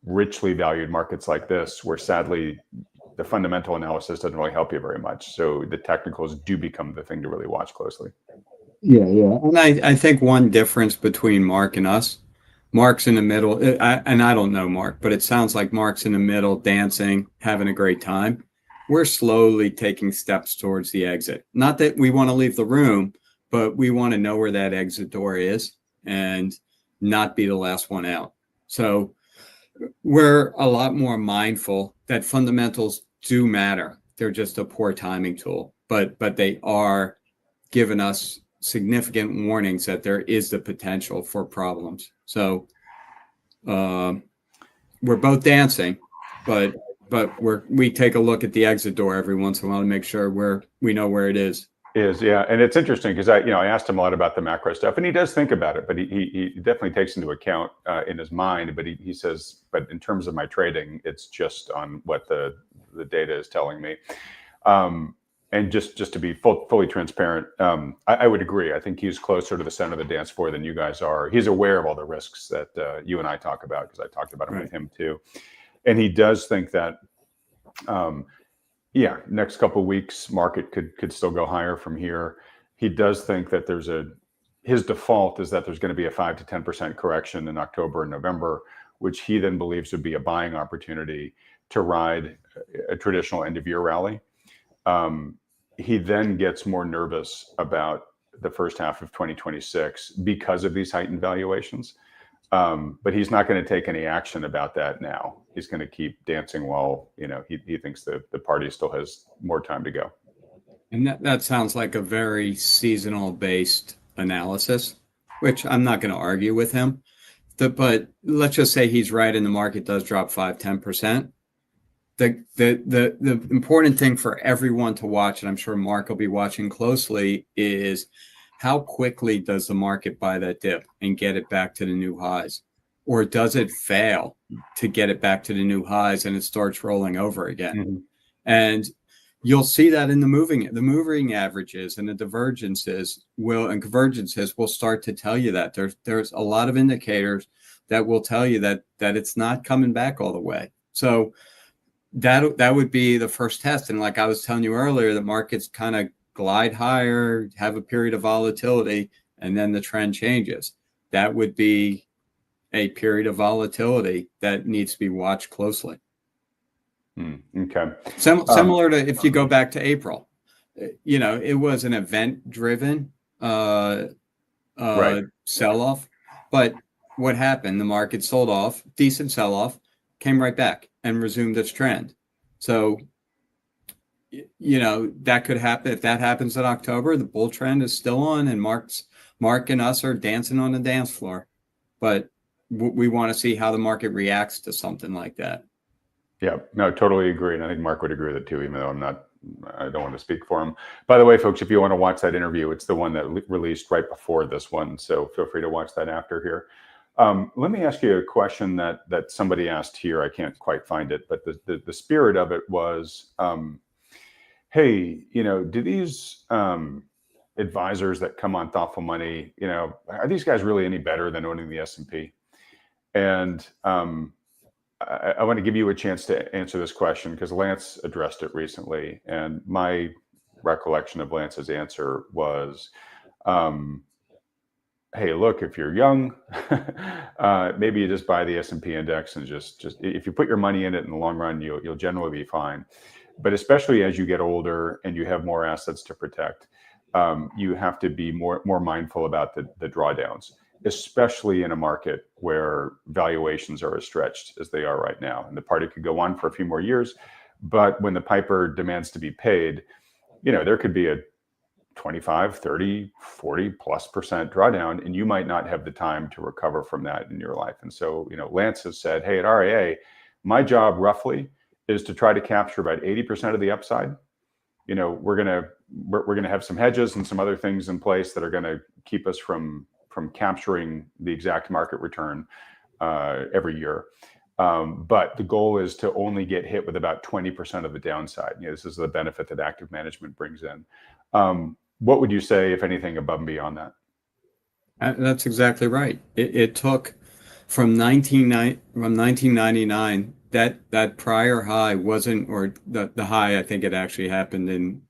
richly valued markets like this, where sadly the fundamental analysis doesn't really help you very much. So the technicals do become the thing to really watch closely. Yeah, yeah. And I think one difference between Mark and us, Mark's in the middle, and I don't know Mark, but it sounds like Mark's in the middle, dancing, having a great time. We're slowly taking steps towards the exit. Not that we want to leave the room, but we want to know where that exit door is and not be the last one out. So we're a lot more mindful that fundamentals do matter. They're just a poor timing tool, but they are giving us significant warnings that there is the potential for problems. So we're both dancing, but we take a look at the exit door every once in a while to make sure we know where it is. Yeah, and it's interesting because I asked him a lot about the macro stuff, and he does think about it, but he definitely takes into account in his mind. But he says, but in terms of my trading, it's just on what the data is telling me. And just to be fully transparent, I would agree. I think he's closer to the center of the dance floor than you guys are. He's aware of all the risks that you and I talk about, because I talked about them with him too. And he does think that, next couple of weeks, market could still go higher from here. He does think that his default is that there's going to be a 5 to 10% correction in October and November, which he then believes would be a buying opportunity to ride a traditional end of year rally. He then gets more nervous about the first half of 2026 because of these heightened valuations. But he's not going to take any action about that now. He's going to keep dancing while, he thinks the party still has more time to go. And that sounds like a very seasonal based analysis, which I'm not going to argue with him. But let's just say he's right and the market does drop 5-10%. The important thing for everyone to watch, and I'm sure Mark will be watching closely, is how quickly does the market buy that dip and get it back to the new highs? Or does it fail to get it back to the new highs and it starts rolling over again? Mm-hmm. And you'll see that in the moving averages and the divergences and convergences will start to tell you that. There's a lot of indicators that will tell you that it's not coming back all the way. So that would be the first test. And like I was telling you earlier, the markets kind of glide higher, have a period of volatility, and then the trend changes. That would be a period of volatility that needs to be watched closely. Okay. Similar to if you go back to April, it was an event-driven sell-off. But what happened? The market sold off, decent sell-off, came right back and resumed its trend. So, that could happen. If that happens in October, the bull trend is still on, and Mark and us are dancing on the dance floor. But we want to see how the market reacts to something like that. Yeah, no, totally agree. And I think Mark would agree with it too, even though I don't want to speak for him. By the way, folks, if you want to watch that interview, it's the one that released right before this one. So feel free to watch that after here. Let me ask you a question that somebody asked here. I can't quite find it, but the spirit of it was, hey, do these advisors that come on Thoughtful Money, are these guys really any better than owning the S&P? And I want to give you a chance to answer this question because Lance addressed it recently. And my recollection of Lance's answer was, hey, look, if you're young, maybe you just buy the S&P index and just if you put your money in it in the long run, you'll generally be fine. But especially as you get older and you have more assets to protect, you have to be more mindful about the drawdowns, especially in a market where valuations are as stretched as they are right now. And the party could go on for a few more years, but when the piper demands to be paid, there could be a 25, 30, 40+% drawdown, and you might not have the time to recover from that in your life. And so, Lance has said, hey, at RIA, my job roughly is to try to capture about 80% of the upside. We're gonna have some hedges and some other things in place that are going to keep us from capturing the exact market return every year. But the goal is to only get hit with about 20% of the downside. This is the benefit that active management brings in. What would you say, if anything, above and beyond that? That's exactly right. It took from 1999, that prior high wasn't, or the high, I think it actually happened in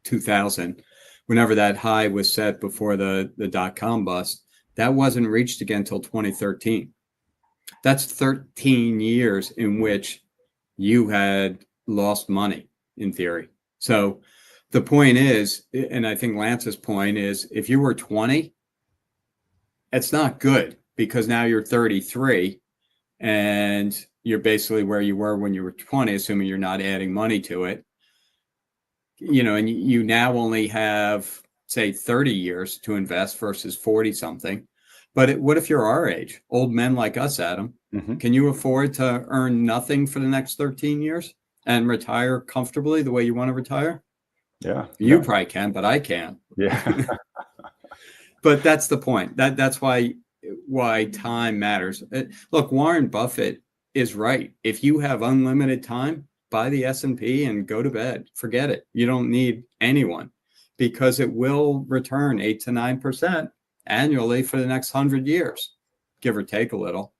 2000. Whenever that high was set before the dot-com bust, that wasn't reached again until 2013. That's 13 years in which you had lost money, in theory. So the point is, and I think Lance's point is, if you were 20, it's not good because now you're 33 and you're basically where you were when you were 20, assuming you're not adding money to it. And you now only have, say, 30 years to invest versus 40 something. But what if you're our age, old men like us, Adam? Mm-hmm. Can you afford to earn nothing for the next 13 years and retire comfortably the way you want to retire? Yeah. You probably can, but I can't. Yeah. But that's the point. That's why time matters. Look, Warren Buffett is right. If you have unlimited time, buy the S&P and go to bed. Forget it. You don't need anyone because it will return 8 to 9% annually for the next 100 years, give or take a little.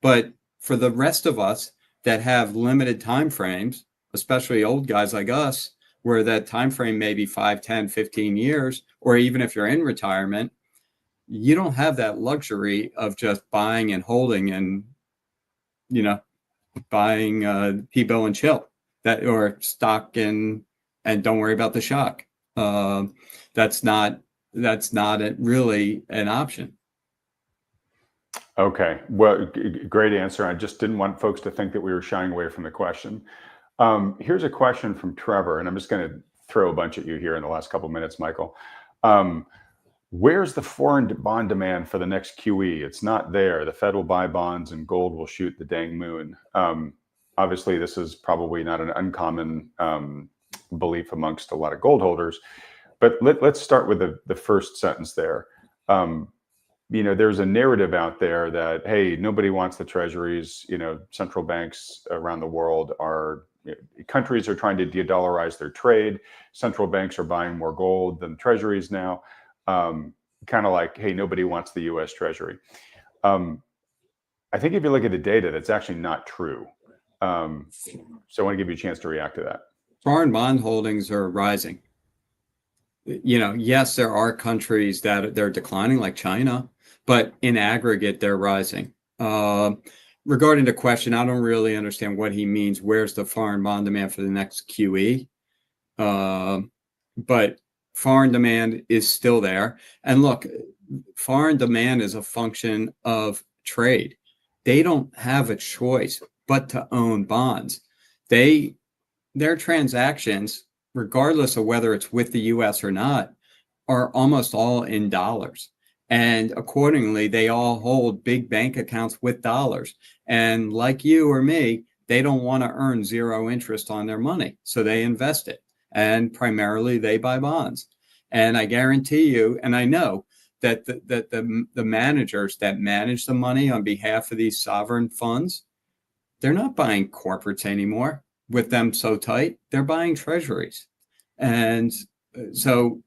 But for the rest of us that have limited time frames, especially old guys like us, where that time frame may be 5, 10, 15 years, or even if you're in retirement, you don't have that luxury of just buying and holding and, buying T-bill and chill, or stock and don't worry about the shock. That's not really an option. Okay. Well, great answer. I just didn't want folks to think that we were shying away from the question. Here's a question from Trevor, and I'm just going to throw a bunch at you here in the last couple of minutes, Michael. Where's the foreign bond demand for the next QE? It's not there. The Fed will buy bonds and gold will shoot the dang moon. Obviously, this is probably not an uncommon belief amongst a lot of gold holders. But let's start with the first sentence there. There's a narrative out there that, hey, nobody wants the treasuries. Central banks around the world countries are trying to de-dollarize their trade. Central banks are buying more gold than treasuries now. Kind of like, hey, nobody wants the U.S. Treasury. I think if you look at the data, that's actually not true. So I want to give you a chance to react to that. Foreign bond holdings are rising. Yes, there are countries that they're declining, like China, but in aggregate, they're rising. Regarding the question, I don't really understand what he means. Where's the foreign bond demand for the next QE? But foreign demand is still there. And look, foreign demand is a function of trade. They don't have a choice but to own bonds. Their transactions, regardless of whether it's with the U.S. or not, are almost all in dollars. And accordingly, they all hold big bank accounts with dollars. And like you or me, they don't want to earn zero interest on their money. So they invest it, and primarily they buy bonds. And I guarantee you, and I know that the managers that manage the money on behalf of these sovereign funds, they're not buying corporates anymore with them so tight. They're buying treasuries. And so,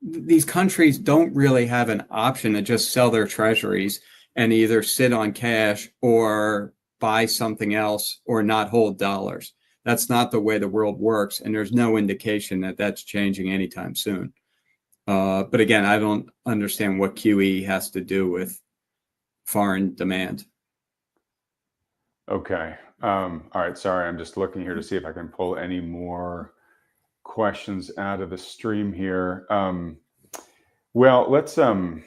these countries don't really have an option to just sell their treasuries and either sit on cash or buy something else or not hold dollars. That's not the way the world works. And there's no indication that that's changing anytime soon. But again, I don't understand what QE has to do with foreign demand. Okay. All right. Sorry, I'm just looking here to see if I can pull any more questions out of the stream here. Well, let's start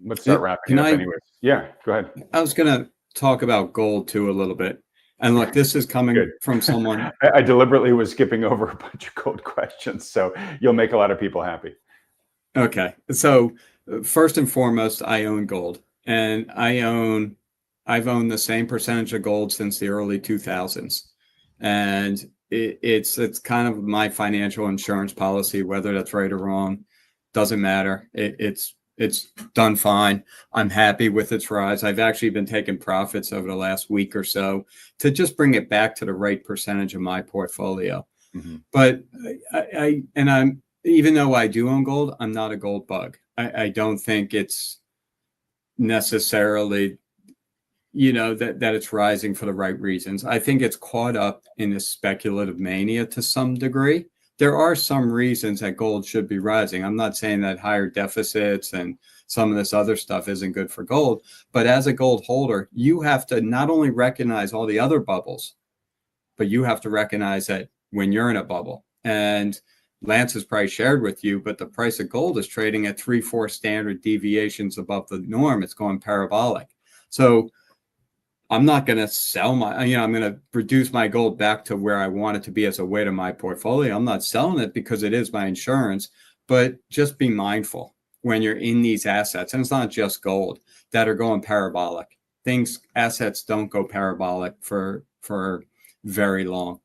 wrapping up anyways. Yeah, go ahead. I was going to talk about gold too a little bit. And look, this is coming from someone. I deliberately was skipping over a bunch of gold questions, so you'll make a lot of people happy. Okay. So first and foremost, I own gold, and I've owned the same percentage of gold since the early 2000s. And it's kind of my financial insurance policy, whether that's right or wrong, doesn't matter. It's done fine. I'm happy with its rise. I've actually been taking profits over the last week or so to just bring it back to the right percentage of my portfolio. Mm-hmm. But I'm even though I do own gold, I'm not a gold bug. I don't think it's necessarily, that it's rising for the right reasons. I think it's caught up in this speculative mania to some degree. There are some reasons that gold should be rising. I'm not saying that higher deficits and some of this other stuff isn't good for gold, but as a gold holder, you have to not only recognize all the other bubbles, but you have to recognize that when you're in a bubble. And Lance has probably shared with you, but the price of gold is trading at 3-4 standard deviations above the norm. It's going parabolic. So I'm not going to sell I'm going to reduce my gold back to where I want it to be as a weight of my portfolio. I'm not selling it because it is my insurance, but just be mindful when you're in these assets, and it's not just gold, that are going parabolic. Assets don't go parabolic for very long.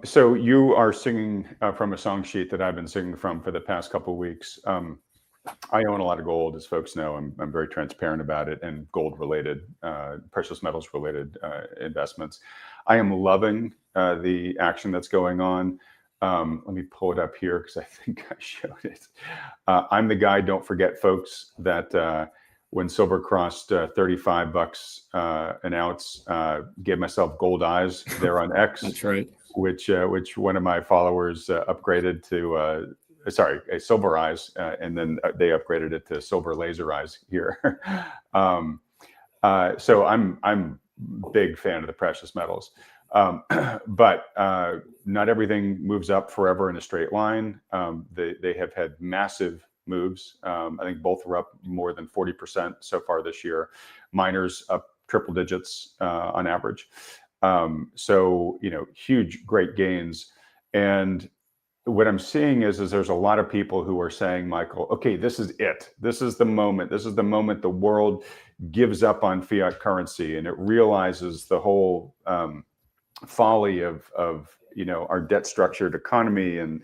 So you are singing from a song sheet that I've been singing from for the past couple of weeks. I own a lot of gold, as folks know. I'm very transparent about it, and gold-related, precious metals-related investments. I am loving the action that's going on. Let me pull it up here because I think I showed it. I'm the guy. Don't forget, folks, that when silver crossed $35 an ounce, gave myself gold eyes there on X. That's right. Which one of my followers upgraded to. A silver eyes, and then they upgraded it to silver laser eyes here. So I'm big fan of the precious metals, but not everything moves up forever in a straight line. They have had massive moves. I think both were up more than 40% so far this year. Miners up triple digits on average. So huge, great gains. And what I'm seeing is there's a lot of people who are saying, Michael, okay, this is it. This is the moment. This is the moment the world gives up on fiat currency, and it realizes the whole folly of our debt structured economy and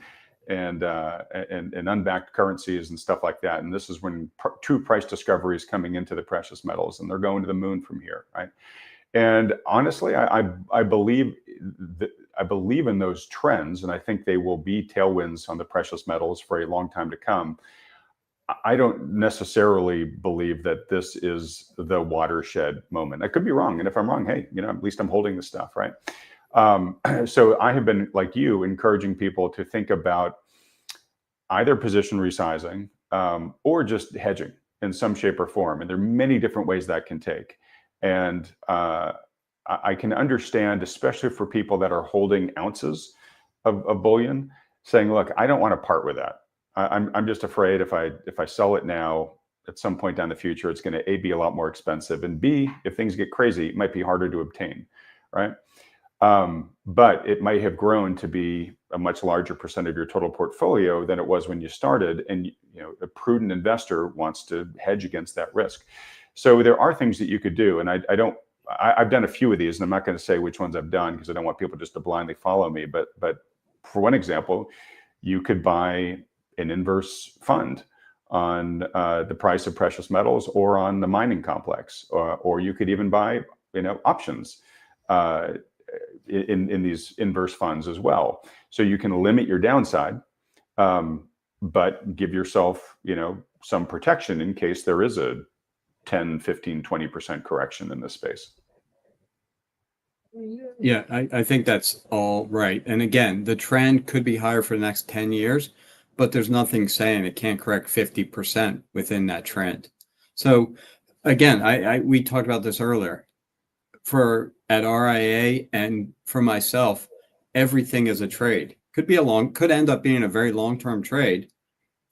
unbacked currencies and stuff like that. And this is when true price discovery is coming into the precious metals, and they're going to the moon from here, right? And honestly, I believe in those trends, and I think they will be tailwinds on the precious metals for a long time to come. I don't necessarily believe that this is the watershed moment. I could be wrong, and if I'm wrong, hey, at least I'm holding the stuff, right? So I have been, like you, encouraging people to think about either position resizing or just hedging in some shape or form, and there are many different ways that can take. And I can understand, especially for people that are holding ounces of bullion, saying, "Look, I don't want to part with that. I'm just afraid if I sell it now, at some point down the future, it's going to A, be a lot more expensive, and B, if things get crazy, it might be harder to obtain, right? But it might have grown to be a much larger percent of your total portfolio than it was when you started, and a prudent investor wants to hedge against that risk." So there are things that you could do, and I've done a few of these, and I'm not going to say which ones I've done because I don't want people just to blindly follow me. But for one example, you could buy an inverse fund on the price of precious metals or on the mining complex, or you could even buy options in these inverse funds as well. So you can limit your downside, but give yourself some protection in case there is a 10, 15, 20% correction in this space. Yeah, I think that's all right. And again, the trend could be higher for the next 10 years, but there's nothing saying it can't correct 50% within that trend. So again, we talked about this earlier. At RIA and for myself, everything is a trade. Could end up being a very long-term trade.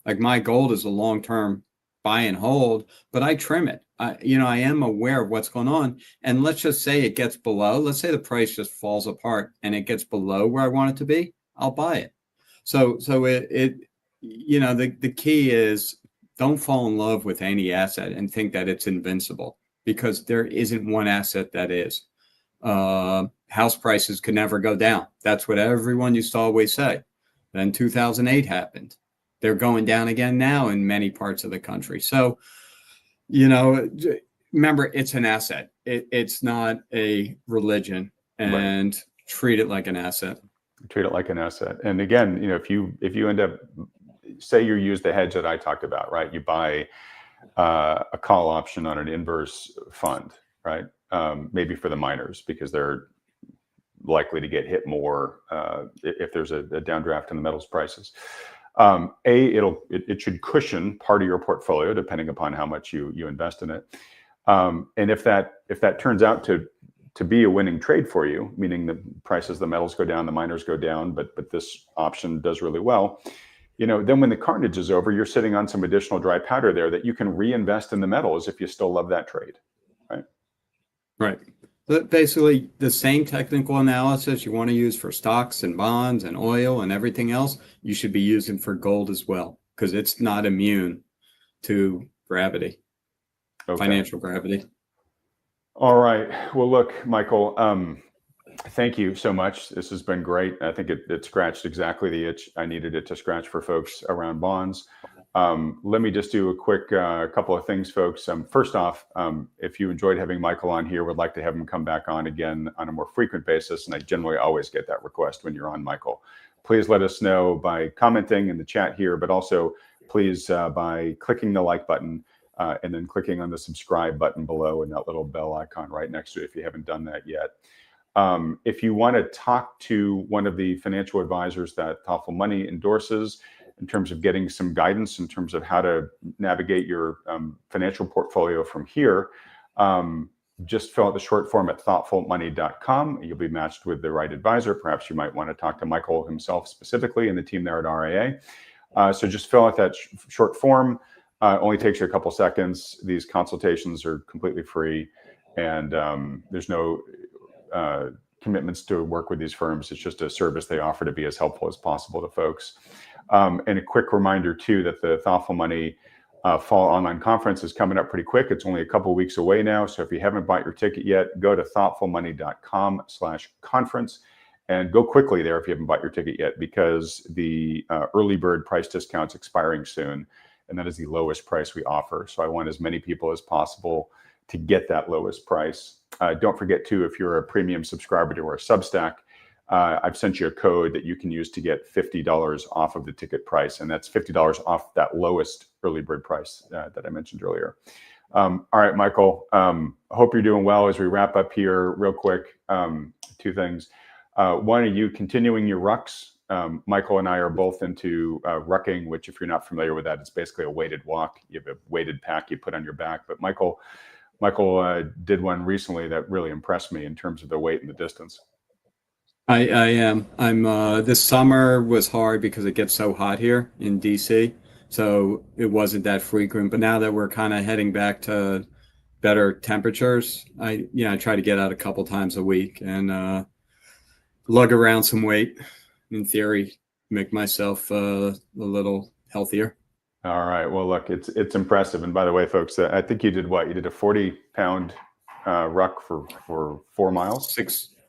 Like my gold is a long-term buy and hold, but I trim it. I am aware of what's going on. And let's just say it gets below, let's say the price just falls apart and it gets below where I want it to be, I'll buy it. So the key is don't fall in love with any asset and think that it's invincible, because there isn't one asset that is. House prices could never go down. That's what everyone used to always say. Then 2008 happened. They're going down again now in many parts of the country. So, remember, it's an asset. It's not a religion, and right. Treat it like an asset. Treat it like an asset. And again, if you end up, say you use the hedge that I talked about, right? You buy a call option on an inverse fund, right? Maybe for the miners, because they're likely to get hit more if there's a downdraft in the metals prices. It should cushion part of your portfolio depending upon how much you invest in it. And if that turns out to be a winning trade for you, meaning the prices of the metals go down, the miners go down, but this option does really well, then when the carnage is over, you're sitting on some additional dry powder there that you can reinvest in the metals if you still love that trade, right? Right. But basically, the same technical analysis you want to use for stocks and bonds and oil and everything else, you should be using for gold as well, because it's not immune to gravity, financial gravity. All right. Well, look, Michael, thank you so much. This has been great. I think it scratched exactly the itch I needed it to scratch for folks around bonds. Let me just do a quick couple of things, folks. First off, if you enjoyed having Michael on here, would like to have him come back on again on a more frequent basis, and I generally always get that request when you're on, Michael. Please let us know by commenting in the chat here, but also please by clicking the like button and then clicking on the subscribe button below and that little bell icon right next to it if you haven't done that yet. If you want to talk to one of the financial advisors that Thoughtful Money endorses in terms of getting some guidance in terms of how to navigate your financial portfolio from here, just fill out the short form at thoughtfulmoney.com. You'll be matched with the right advisor. Perhaps you might want to talk to Michael himself specifically and the team there at RIA. So just fill out that short form. It only takes you a couple seconds. These consultations are completely free, and there's no commitments to work with these firms. It's just a service they offer to be as helpful as possible to folks. And a quick reminder too that the Thoughtful Money Fall Online Conference is coming up pretty quick. It's only a couple weeks away now. So if you haven't bought your ticket yet, go to thoughtfulmoney.com/conference and go quickly there if you haven't bought your ticket yet, because the early bird price discount's expiring soon. And that is the lowest price we offer. So I want as many people as possible to get that lowest price. Don't forget too, if you're a premium subscriber to our Substack, I've sent you a code that you can use to get $50 off of the ticket price. And that's $50 off that lowest early bird price that I mentioned earlier. All right, Michael, I hope you're doing well. As we wrap up here real quick, two things. One, are you continuing your rucks? Michael and I are both into rucking, which if you're not familiar with that, it's basically a weighted walk. You have a weighted pack you put on your back. But Michael did one recently that really impressed me in terms of the weight and the distance. I am. This summer was hard because it gets so hot here in DC. So it wasn't that frequent. But now that we're kind of heading back to better temperatures, I try to get out a couple times a week and lug around some weight. In theory, make myself a little healthier. All right. Well, look, it's impressive. And by the way, folks, I think you did what? You did a 40-pound ruck for 4 miles?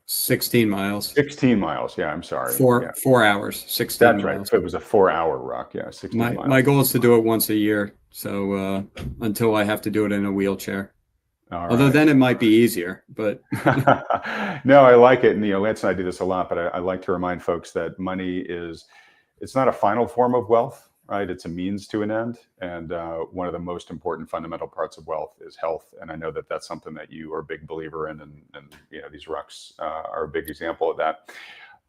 16 miles, 16 miles. Yeah, I'm sorry. Yeah, 4 hours, 16 that's right. miles. It was a 4-hour ruck. Yeah, 16 My miles. goal is to do it once a year. So until I have to do it in a wheelchair. All Although right. then it might be easier, but No, I like it. And, Lance and I do this a lot, but I like to remind folks that it's not a final form of wealth, right? It's a means to an end. And one of the most important fundamental parts of wealth is health. And I know that that's something that you are a big believer in. And these rucks are a big example of that.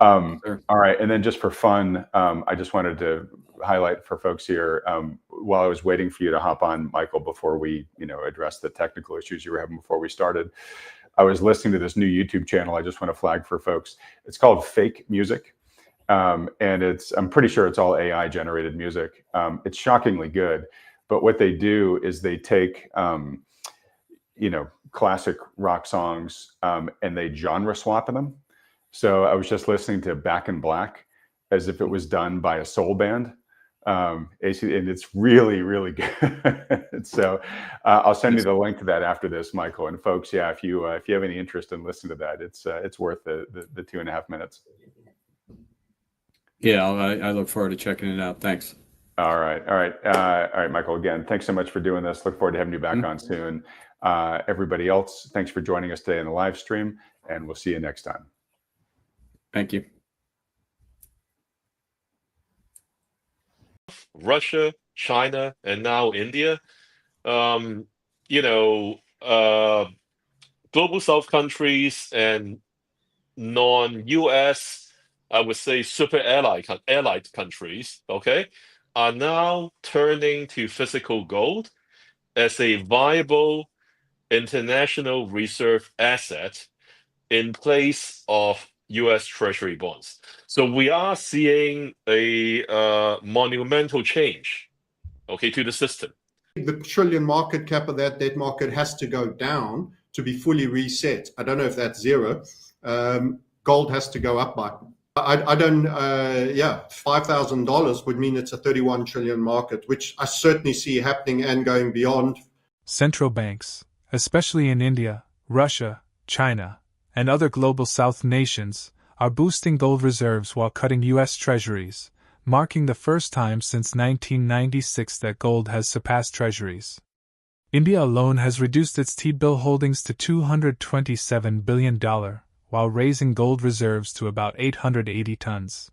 Sure. All right. And then just for fun, I just wanted to highlight for folks here, while I was waiting for you to hop on, Michael, before we, address the technical issues you were having before we started, I was listening to this new YouTube channel. I just want to flag for folks. It's called Fake Music. And I'm pretty sure it's all AI generated music. It's shockingly good. But what they do is they take, classic rock songs, and they genre swap them. So I was just listening to Back in Black as if it was done by a soul band. And it's really, really good. So I'll send you the link to that after this, Michael. And folks, yeah, if you have any interest in listening to that, it's worth the 2.5 minutes. Yeah, I look forward to checking it out. Thanks. All right, Michael. Again, thanks so much for doing this. Look forward to having you back on soon. Everybody else, thanks for joining us today in the live stream, and we'll see you next time. Thank you. Russia, China, and now India. Global South countries and non-US, I would say super allied countries, okay, are now turning to physical gold as a viable international reserve asset in place of US Treasury bonds. So we are seeing a monumental change, okay, to the system. The trillion market cap of that debt market has to go down to be fully reset. I don't know if that's zero. Gold has to go up by. I don't. $5,000 would mean it's a 31 trillion market, which I certainly see happening and going beyond. Central banks, especially in India, Russia, China, and other global South nations, are boosting gold reserves while cutting U.S. treasuries, marking the first time since 1996 that gold has surpassed treasuries. India alone has reduced its T-bill holdings to $227 billion, while raising gold reserves to about 880 tons.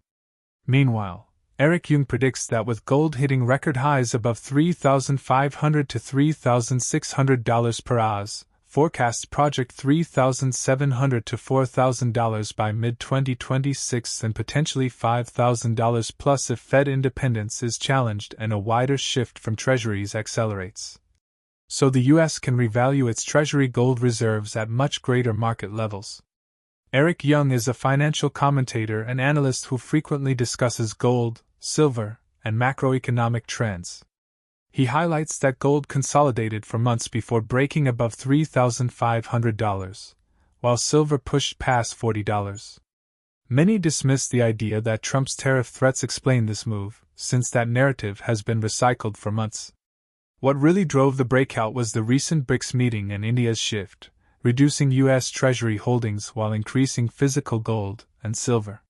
Meanwhile, Eric Jung predicts that with gold hitting record highs above $3,500 to $3,600 per ounce, forecasts project $3,700 to $4,000 by mid-2026 and potentially $5,000 plus if Fed independence is challenged and a wider shift from treasuries accelerates. So the U.S. can revalue its treasury gold reserves at much greater market levels. Eric Jung is a financial commentator and analyst who frequently discusses gold, silver, and macroeconomic trends. He highlights that gold consolidated for months before breaking above $3,500, while silver pushed past $40. Many dismiss the idea that Trump's tariff threats explain this move, since that narrative has been recycled for months. What really drove the breakout was the recent BRICS meeting and India's shift, reducing U.S. Treasury holdings while increasing physical gold and silver.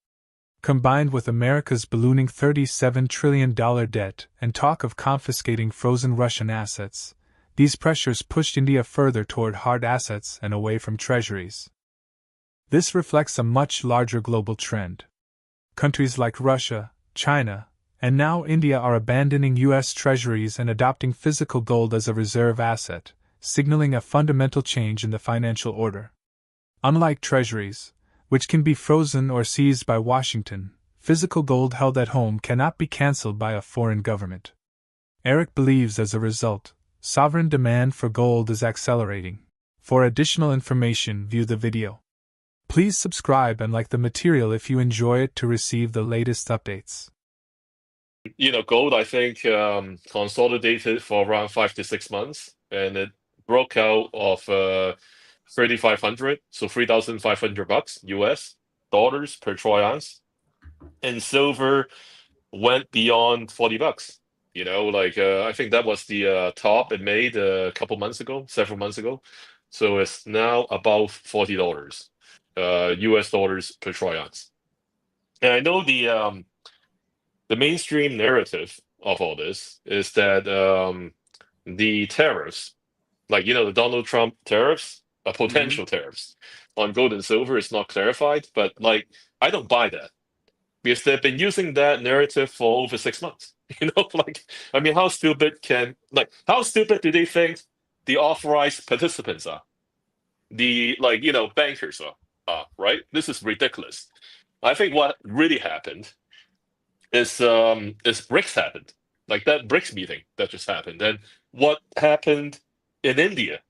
Combined with America's ballooning $37 trillion debt and talk of confiscating frozen Russian assets, these pressures pushed India further toward hard assets and away from treasuries. This reflects a much larger global trend. Countries like Russia, China, and now India are abandoning U.S. treasuries and adopting physical gold as a reserve asset, signaling a fundamental change in the financial order. Unlike treasuries, which can be frozen or seized by Washington, physical gold held at home cannot be cancelled by a foreign government. Eric believes as a result, sovereign demand for gold is accelerating. For additional information, view the video. Please subscribe and like the material if you enjoy it to receive the latest updates. Gold, I think, consolidated for around 5 to 6 months, and it broke out of 3,500, so $3,500 US dollars per troy ounce, and silver went beyond $40. I think that was the top it made a couple months ago, several months ago. So it's now above $40 US dollars per troy ounce. And I know the mainstream narrative of all this is that the tariffs, the Donald Trump tariffs, potential tariffs on gold and silver is not clarified, but I don't buy that because they've been using that narrative for over 6 months. I mean, how stupid do they think the authorized participants are? The bankers are, right? This is ridiculous. I think what really happened is BRICS happened, like that BRICS meeting that just happened, and what happened in India.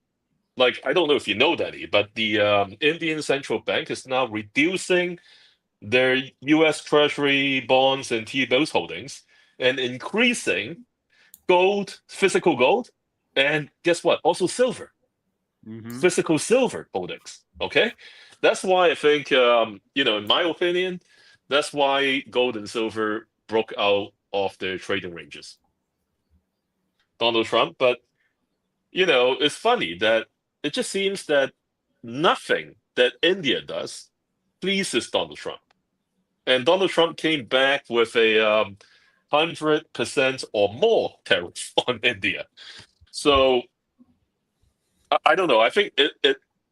I don't know if you know, Danny, but the Indian central bank is now reducing their U.S. Treasury bonds and T-bills holdings and increasing gold, physical gold, and guess what? Also silver, physical silver holdings. Okay, that's why I think, in my opinion, that's why gold and silver broke out of their trading ranges. Donald Trump, but it's funny that it just seems that nothing that India does pleases Donald Trump. And Donald Trump came back with a 100% or more tariff on India. So I don't know. I think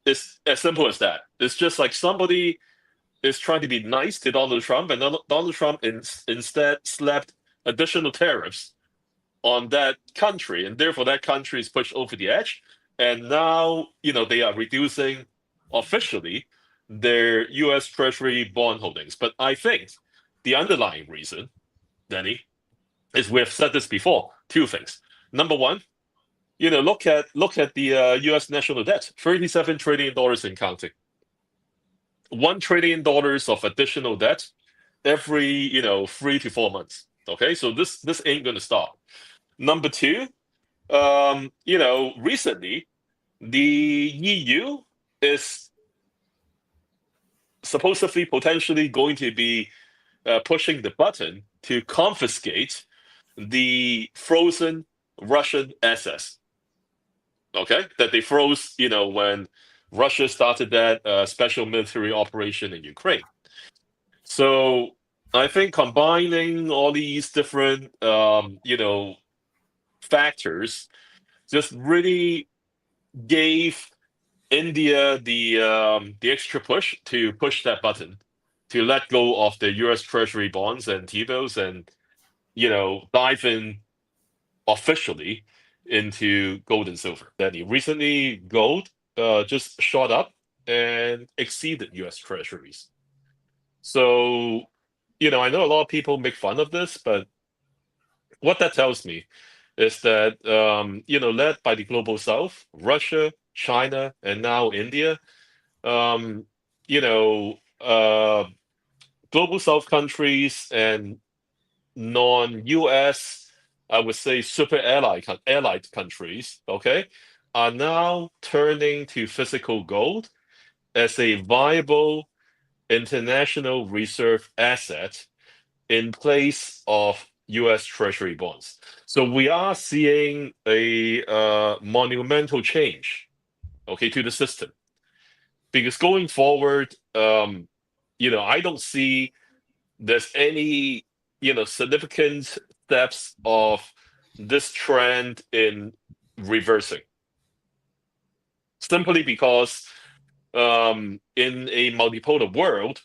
it's as simple as that. It's just like somebody is trying to be nice to Donald Trump, and Donald Trump instead slapped additional tariffs on that country, and therefore that country is pushed over the edge. And now, they are reducing officially their U.S. Treasury bond holdings. But I think the underlying reason, Danny, is we have said this before. Two things. Number one, look at the U.S. national debt, $37 trillion and counting. $1 trillion of additional debt every 3 to 4 months. Okay, so this ain't gonna stop. Number two, recently the EU is supposedly potentially going to be pushing the button to confiscate the frozen Russian assets. Okay, that they froze, when Russia started that special military operation in Ukraine. So I think combining all these different, factors just really gave India the extra push to push that button to let go of the U.S. Treasury bonds and T-bills and dive in officially into gold and silver. Then recently, gold just shot up and exceeded U.S. Treasuries. So I know a lot of people make fun of this, but what that tells me is that led by the global South, Russia, China, and now India, global South countries and non-US, I would say super allied countries, okay, are now turning to physical gold as a viable international reserve asset in place of US Treasury bonds. So we are seeing a monumental change, okay, to the system. Because going forward, I don't see there's any, significant steps of this trend in reversing. Simply because in a multipolar world,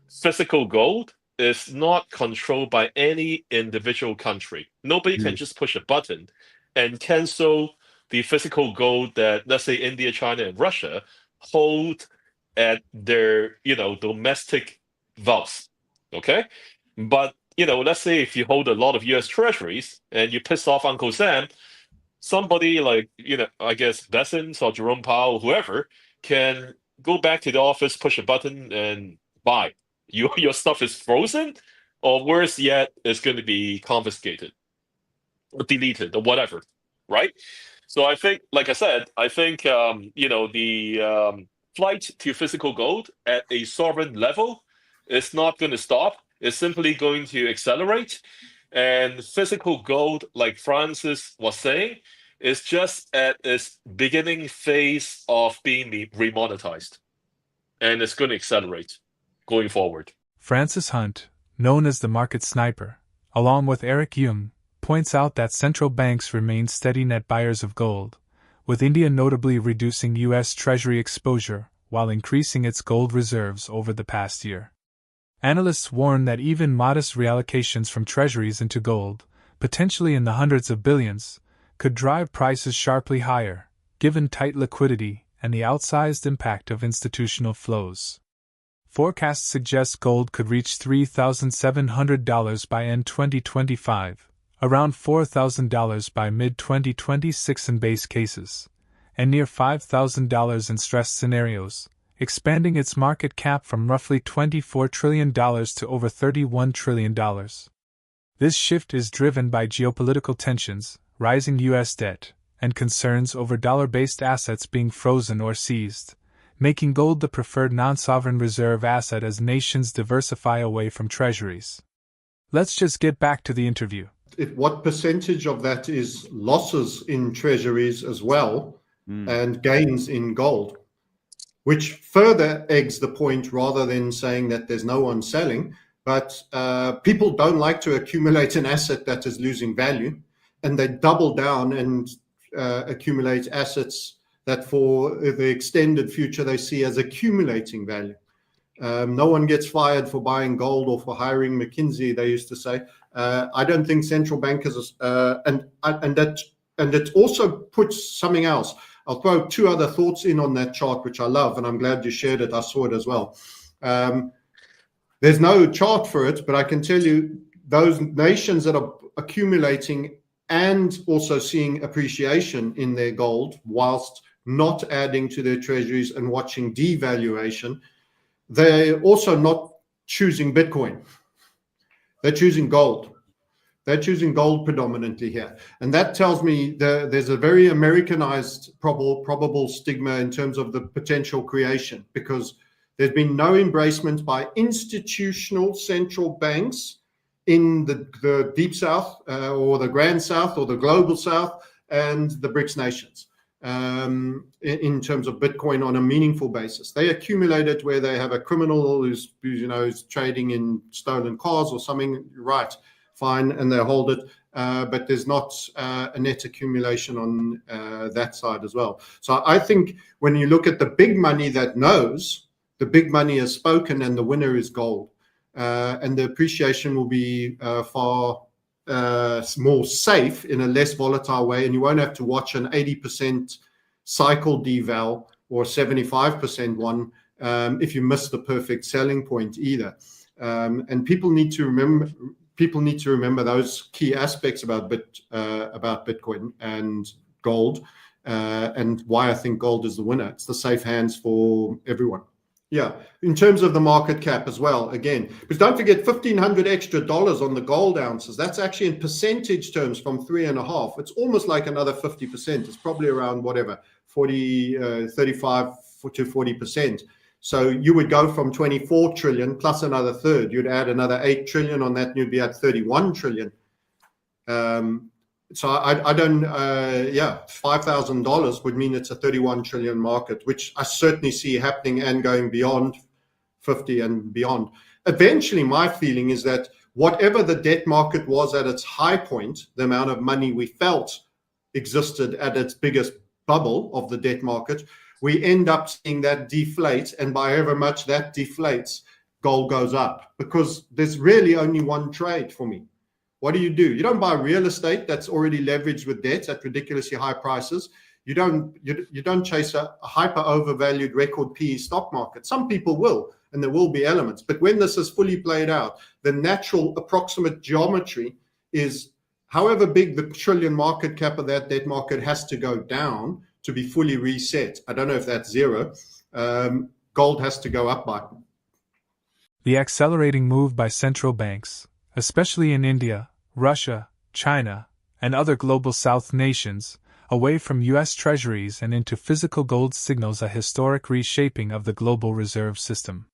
physical gold is not controlled by any individual country. Nobody can just push a button and cancel the physical gold that, let's say, India, China, and Russia hold at their, domestic vaults. Okay? But, let's say if you hold a lot of US treasuries and you piss off Uncle Sam, somebody like, I guess Bessent or Jerome Powell, whoever, can go back to the office, push a button, and buy. Your stuff is frozen, or worse yet, it's going to be confiscated or deleted or whatever, right? So I think, like I said, the flight to physical gold at a sovereign level is not going to stop. It's simply going to accelerate. And physical gold, like Francis was saying, is just at its beginning phase of being remonetized. And it's going to accelerate going forward. Francis Hunt, known as the market sniper, along with Eric Jung, points out that central banks remain steady net buyers of gold, with India notably reducing U.S. Treasury exposure while increasing its gold reserves over the past year. Analysts warn that even modest reallocations from treasuries into gold, potentially in the hundreds of billions, could drive prices sharply higher, given tight liquidity and the outsized impact of institutional flows. Forecasts suggest gold could reach $3,700 by end 2025, around $4,000 by mid-2026 in base cases, and near $5,000 in stress scenarios, expanding its market cap from roughly $24 trillion to over $31 trillion. This shift is driven by geopolitical tensions, rising U.S. debt, and concerns over dollar-based assets being frozen or seized, making gold the preferred non-sovereign reserve asset as nations diversify away from treasuries. Let's just get back to the interview. What percentage of that is losses in treasuries as well and gains in gold, which further eggs the point rather than saying that there's no one selling. But people don't like to accumulate an asset that is losing value, and they double down and accumulate assets that for the extended future they see as accumulating value. No one gets fired for buying gold or for hiring McKinsey, they used to say. I don't think central bankers, and it also puts something else. I'll throw two other thoughts in on that chart, which I love, and I'm glad you shared it. I saw it as well. There's no chart for it, but I can tell you those nations that are accumulating and also seeing appreciation in their gold whilst not adding to their treasuries and watching devaluation, they're also not choosing Bitcoin. They're choosing gold. They're choosing gold predominantly here. And that tells me there's a very Americanized probable stigma in terms of the potential creation, because there's been no embracement by institutional central banks in the Deep South or the Grand South or the Global South and the BRICS nations in terms of Bitcoin on a meaningful basis. They accumulate it where they have a criminal who's trading in stolen cars or something, right, fine, and they hold it. But there's not a net accumulation on that side as well. So I think when you look at the big money that knows, the big money has spoken and the winner is gold. And the appreciation will be far more safe in a less volatile way, and you won't have to watch an 80% cycle deval or 75% one if you miss the perfect selling point either. And people need to remember those key aspects about Bitcoin and gold, and why I think gold is the winner. It's the safe hands for everyone. Yeah, in terms of the market cap as well, again, because don't forget $1,500 extra on the gold ounces. That's actually in percentage terms from 3.5. It's almost like another 50%. It's probably around 35 to 40%. So you would go from 24 trillion plus another third. You'd add another 8 trillion on that, and you'd be at 31 trillion. So I don't, $5,000 would mean it's a 31 trillion market, which I certainly see happening and going beyond 50 and beyond. Eventually, my feeling is that whatever the debt market was at its high point, the amount of money we felt existed at its biggest bubble of the debt market, we end up seeing that deflate. And by however much that deflates, gold goes up, because there's really only one trade for me. What do? You don't buy real estate that's already leveraged with debt at ridiculously high prices. You don't chase a hyper overvalued record PE stock market. Some people will, and there will be elements. But when this is fully played out, the natural approximate geometry is however big the trillion market cap of that debt market has to go down to be fully reset. I don't know if that's zero. Gold has to go up by. The accelerating move by central banks, especially in India, Russia, China, and other global South nations, away from U.S. treasuries and into physical gold signals a historic reshaping of the global reserve system.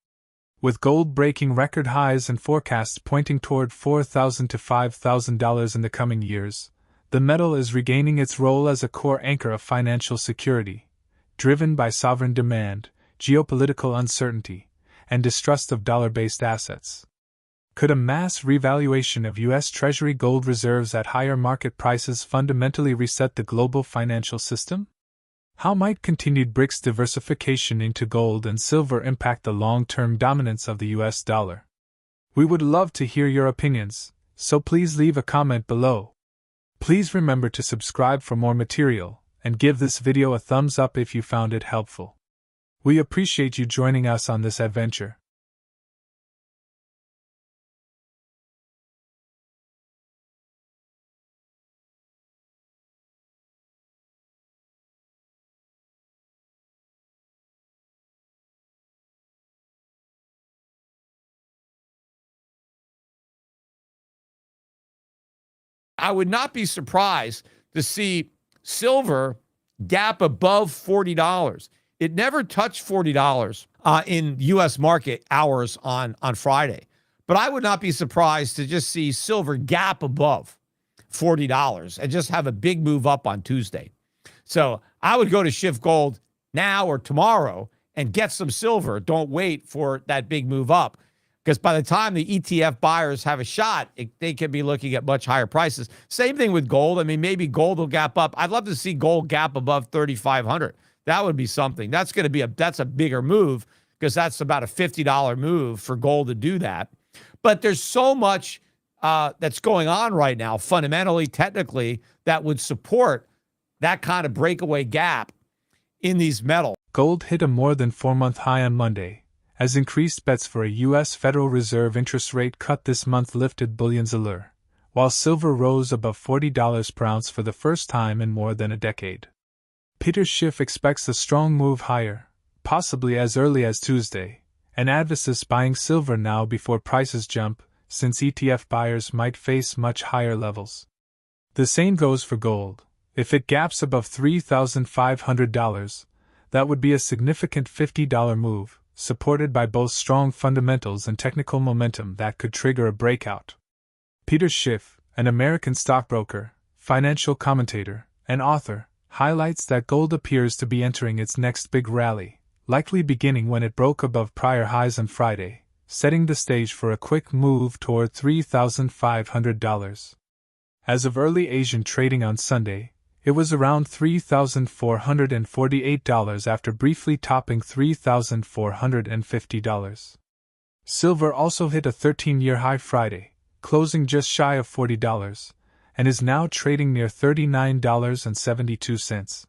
With gold breaking record highs and forecasts pointing toward $4,000 to $5,000 in the coming years, the metal is regaining its role as a core anchor of financial security, driven by sovereign demand, geopolitical uncertainty, and distrust of dollar-based assets. Could a mass revaluation of U.S. Treasury gold reserves at higher market prices fundamentally reset the global financial system? How might continued BRICS diversification into gold and silver impact the long-term dominance of the U.S. dollar? We would love to hear your opinions, so please leave a comment below. Please remember to subscribe for more material, and give this video a thumbs up if you found it helpful. We appreciate you joining us on this adventure. I would not be surprised to see silver gap above $40. It never touched $40 in U.S. market hours on Friday. But I would not be surprised to just see silver gap above $40 and just have a big move up on Tuesday. So I would go to Shift Gold now or tomorrow and get some silver. Don't wait for that big move up, because by the time the ETF buyers have a shot, they can be looking at much higher prices. Same thing with gold. I mean, maybe gold will gap up. I'd love to see gold gap above 3,500. That would be something. That's going to be that's a bigger move, because that's about a $50 move for gold to do that. But there's so much that's going on right now, fundamentally, technically, that would support that kind of breakaway gap in these metals. Gold hit a more than 4-month high on Monday, as increased bets for a U.S. Federal Reserve interest rate cut this month lifted bullion's allure, while silver rose above $40 per ounce for the first time in more than a decade. Peter Schiff expects a strong move higher, possibly as early as Tuesday, and advises buying silver now before prices jump, since ETF buyers might face much higher levels. The same goes for gold. If it gaps above $3,500, that would be a significant $50 move, supported by both strong fundamentals and technical momentum that could trigger a breakout. Peter Schiff, an American stockbroker, financial commentator, and author, highlights that gold appears to be entering its next big rally, likely beginning when it broke above prior highs on Friday, setting the stage for a quick move toward $3,500. As of early Asian trading on Sunday, it was around $3,448 after briefly topping $3,450. Silver also hit a 13-year high Friday, closing just shy of $40, and is now trading near $39.72.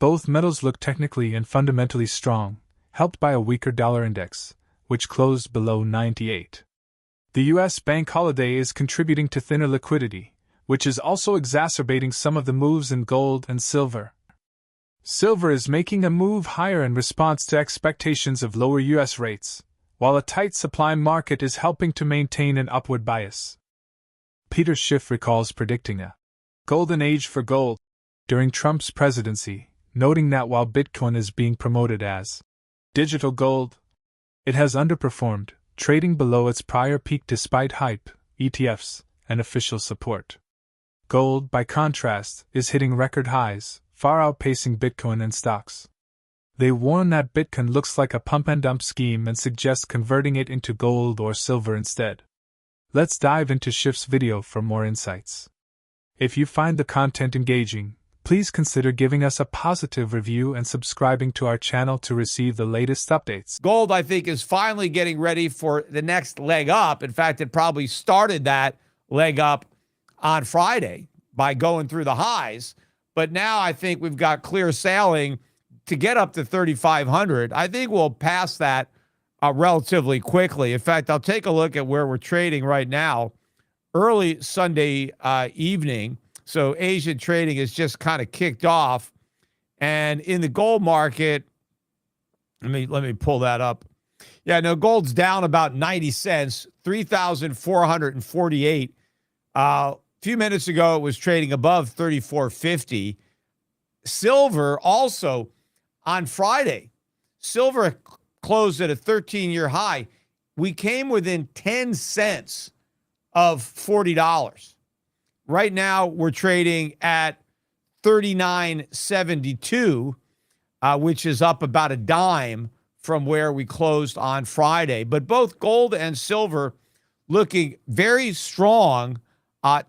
Both metals look technically and fundamentally strong, helped by a weaker dollar index, which closed below 98. The U.S. bank holiday is contributing to thinner liquidity, which is also exacerbating some of the moves in gold and silver. Silver is making a move higher in response to expectations of lower U.S. rates, while a tight supply market is helping to maintain an upward bias. Peter Schiff recalls predicting a golden age for gold during Trump's presidency, noting that while Bitcoin is being promoted as digital gold, it has underperformed, trading below its prior peak despite hype, ETFs, and official support. Gold, by contrast, is hitting record highs, far outpacing Bitcoin and stocks. They warn that Bitcoin looks like a pump-and-dump scheme and suggest converting it into gold or silver instead. Let's dive into Schiff's video for more insights. If you find the content engaging, please consider giving us a positive review and subscribing to our channel to receive the latest updates. Gold, I think, is finally getting ready for the next leg up. In fact, it probably started that leg up on Friday by going through the highs. But now I think we've got clear sailing to get up to 3,500. I think we'll pass that relatively quickly. In fact, I'll take a look at where we're trading right now. Early Sunday evening. So Asian trading is just kind of kicked off. And in the gold market, let me pull that up. Yeah, no, gold's down about 90 cents, 3,448. A few minutes ago, it was trading above 34.50. Silver also on Friday. Silver closed at a 13-year high. we came within 10 cents of $40. Right now, we're trading at 39.72, which is up about a dime from where we closed on Friday. But both gold and silver looking very strong,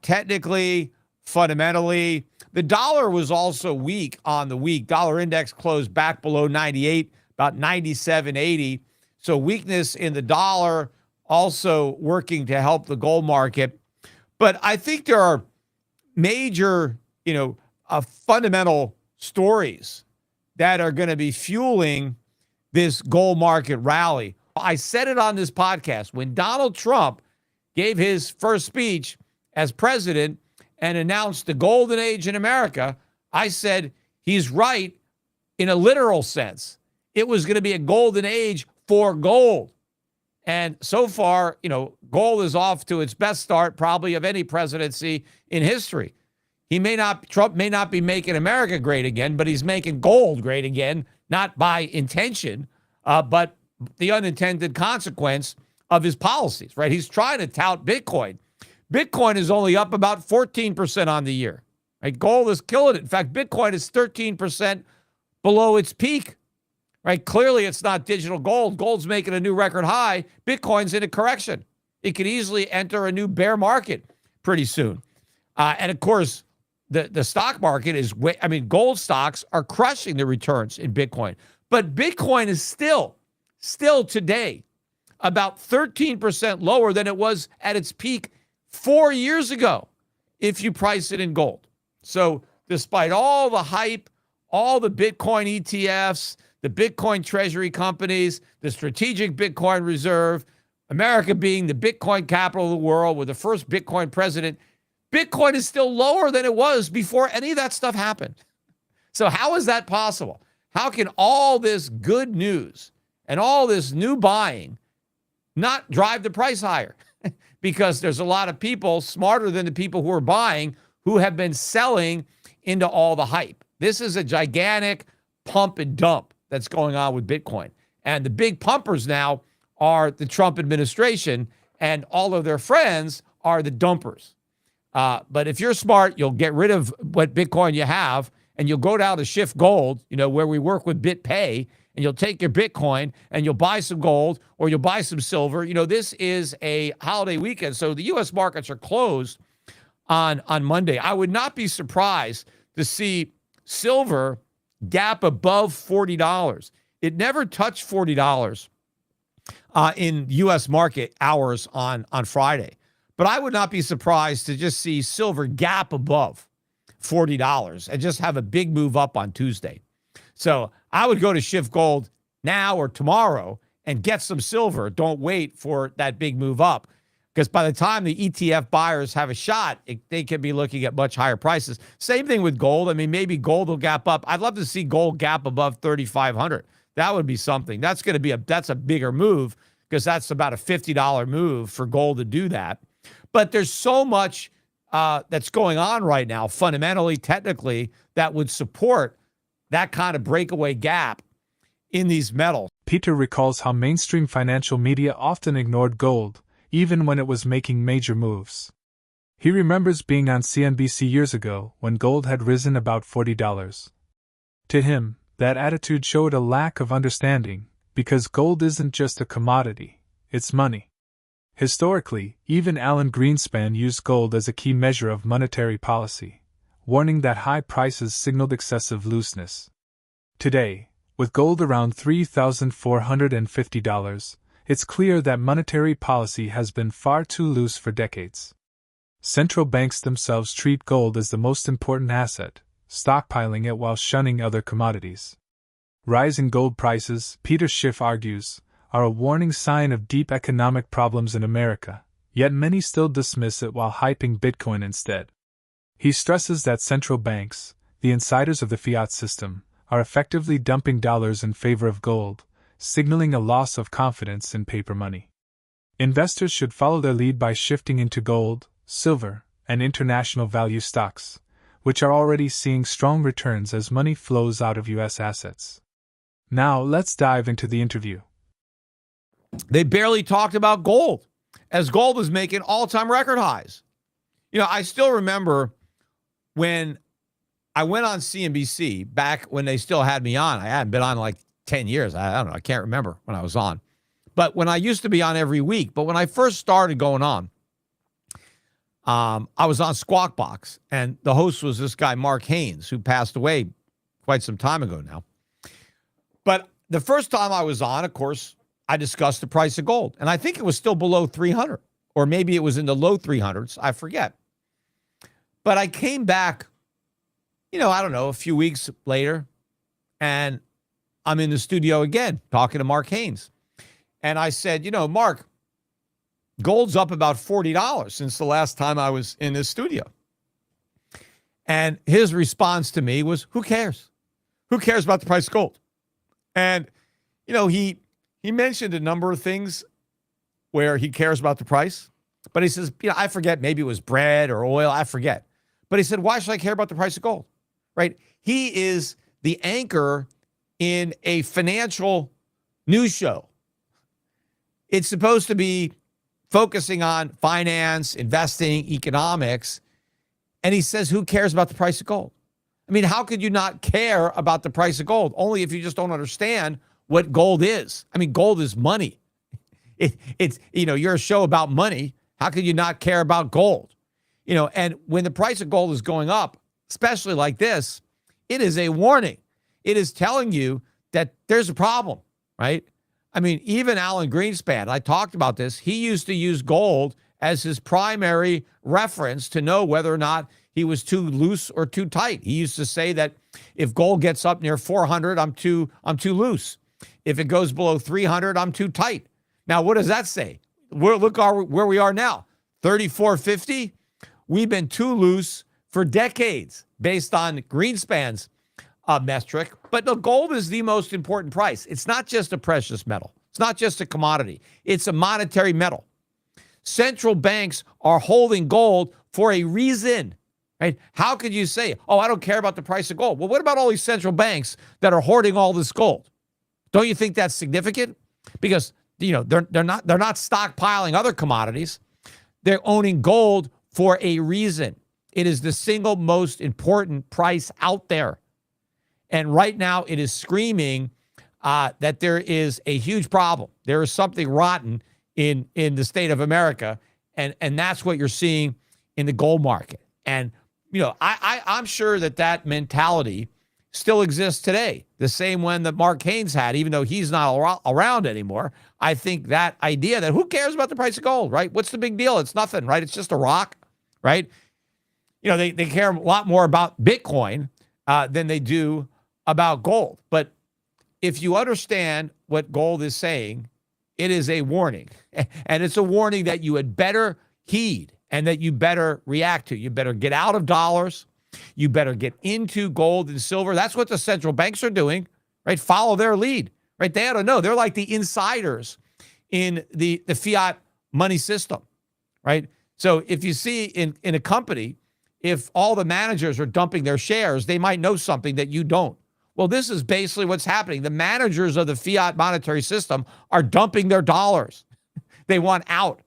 technically, fundamentally. The dollar was also weak on the week. Dollar index closed back below 98, about 97.80. So weakness in the dollar also working to help the gold market. But I think there are major, fundamental stories that are going to be fueling this gold market rally. I said it on this podcast when Donald Trump gave his first speech as president and announced the golden age in America. I said he's right in a literal sense. It was going to be a golden age for gold. And so far, gold is off to its best start probably of any presidency in history. Trump may not be making America great again, but he's making gold great again, not by intention, but the unintended consequence of his policies, right? He's trying to tout Bitcoin. Bitcoin is only up about 14% on the year, right? Gold is killing it. In fact, Bitcoin is 13% below its peak, right? Clearly, it's not digital gold. Gold's making a new record high. Bitcoin's in a correction. It could easily enter a new bear market pretty soon. And of course, the stock market is, gold stocks are crushing the returns in Bitcoin. But Bitcoin is still today about 13% lower than it was at its peak 4 years ago if you price it in gold. So despite all the hype, all the Bitcoin ETFs, the Bitcoin treasury companies, the strategic Bitcoin reserve, America being the Bitcoin capital of the world with the first Bitcoin president, Bitcoin is still lower than it was before any of that stuff happened. So how is that possible? How can all this good news and all this new buying not drive the price higher? Because there's a lot of people smarter than the people who are buying who have been selling into all the hype. This is a gigantic pump and dump that's going on with Bitcoin. And the big pumpers now are the Trump administration, and all of their friends are the dumpers. But if you're smart, you'll get rid of what Bitcoin you have, and you'll go down to Shift Gold, where we work with BitPay, and you'll take your Bitcoin and you'll buy some gold or you'll buy some silver. This is a holiday weekend, so the U.S. markets are closed on Monday. I would not be surprised to see silver gap above $40. It never touched $40 in U.S. market hours on Friday. But I would not be surprised to just see silver gap above $40 and just have a big move up on Tuesday. So I would go to Shift Gold now or tomorrow and get some silver. Don't wait for that big move up, because by the time the ETF buyers have a shot, they could be looking at much higher prices. Same thing with gold. Maybe gold will gap up. I'd love to see gold gap above 3,500. That would be something. That's a bigger move, because that's about a $50 move for gold to do that. But there's so much that's going on right now, fundamentally, technically, that would support that kind of breakaway gap in these metals. Peter recalls how mainstream financial media often ignored gold, even when it was making major moves. He remembers being on CNBC years ago when gold had risen about $40. To him, that attitude showed a lack of understanding, because gold isn't just a commodity, it's money. Historically, even Alan Greenspan used gold as a key measure of monetary policy, warning that high prices signaled excessive looseness. Today, with gold around $3,450, it's clear that monetary policy has been far too loose for decades. Central banks themselves treat gold as the most important asset, stockpiling it while shunning other commodities. Rising gold prices, Peter Schiff argues, are a warning sign of deep economic problems in America, yet many still dismiss it while hyping Bitcoin instead. He stresses that central banks, the insiders of the fiat system, are effectively dumping dollars in favor of gold, signaling a loss of confidence in paper money. Investors should follow their lead by shifting into gold, silver, and international value stocks, which are already seeing strong returns as money flows out of U.S. assets. Now let's dive into the interview. They barely talked about gold, as gold was making all-time record highs. I still remember when I went on CNBC back when they still had me on. I hadn't been on like 10 years. I don't know. I can't remember when I was on. But when I used to be on every week, but when I first started going on, I was on Squawk Box, and the host was this guy, Mark Haynes, who passed away quite some time ago now. But the first time I was on, of course, I discussed the price of gold, and I think it was still below 300, or maybe it was in the low 300s. I forget. But I came back, I don't know, a few weeks later, and I'm in the studio again talking to Mark Haynes. And I said, Mark, gold's up about $40 since the last time I was in this studio. And his response to me was, who cares? Who cares about the price of gold? And, he mentioned a number of things where he cares about the price. But he says, I forget, maybe it was bread or oil, I forget. But he said, why should I care about the price of gold? Right? He is the anchor in a financial news show. It's supposed to be focusing on finance, investing, economics. And he says, who cares about the price of gold? I mean, how could you not care about the price of gold? Only if you just don't understand what gold is. I mean, gold is money. It's you're a show about money. How could you not care about gold? And when the price of gold is going up, especially like this, it is a warning. It is telling you that there's a problem, right? I mean, even Alan Greenspan, I talked about this, he used to use gold as his primary reference to know whether or not he was too loose or too tight. He used to say that if gold gets up near 400, I'm too loose. If it goes below 300, I'm too tight. Now, what does that say? Look where we are now, 34.50. We've been too loose for decades based on Greenspan's metric. But the gold is the most important price. It's not just a precious metal. It's not just a commodity. It's a monetary metal. Central banks are holding gold for a reason, right? How could you say, oh, I don't care about the price of gold? Well, what about all these central banks that are hoarding all this gold? Don't you think that's significant? Because, they're not stockpiling other commodities. They're owning gold for a reason. It is the single most important price out there. And right now it is screaming that there is a huge problem. There is something rotten in the state of America. And that's what you're seeing in the gold market. And, I'm sure that mentality still exists today. The same one that Mark Haynes had, even though he's not around anymore. I think that idea that who cares about the price of gold, right? What's the big deal? It's nothing, right? It's just a rock, right? They care a lot more about Bitcoin than they do about gold. But if you understand what gold is saying, it is a warning. And it's a warning that you had better heed and that you better react to. You better get out of dollars. You better get into gold and silver. That's what the central banks are doing, right? Follow their lead, right? They ought to know. They're like the insiders in the fiat money system, right? So if you see in a company, if all the managers are dumping their shares, they might know something that you don't. Well, this is basically what's happening. The managers of the fiat monetary system are dumping their dollars. They want out.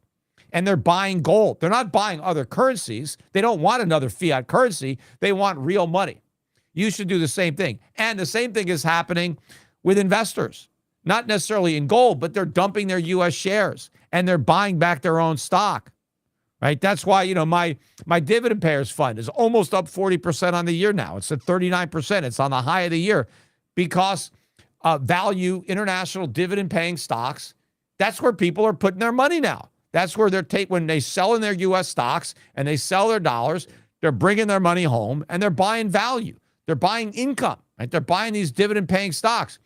And they're buying gold. They're not buying other currencies. They don't want another fiat currency. They want real money. You should do the same thing. And the same thing is happening with investors. Not necessarily in gold, but they're dumping their U.S. shares and they're buying back their own stock. Right? That's why, my dividend payers fund is almost up 40% on the year now. It's at 39%. It's on the high of the year because value international dividend paying stocks, that's where people are putting their money now. That's where when they sell in their U.S. stocks and they sell their dollars, they're bringing their money home and they're buying value. They're buying income, right? They're buying these dividend paying stocks.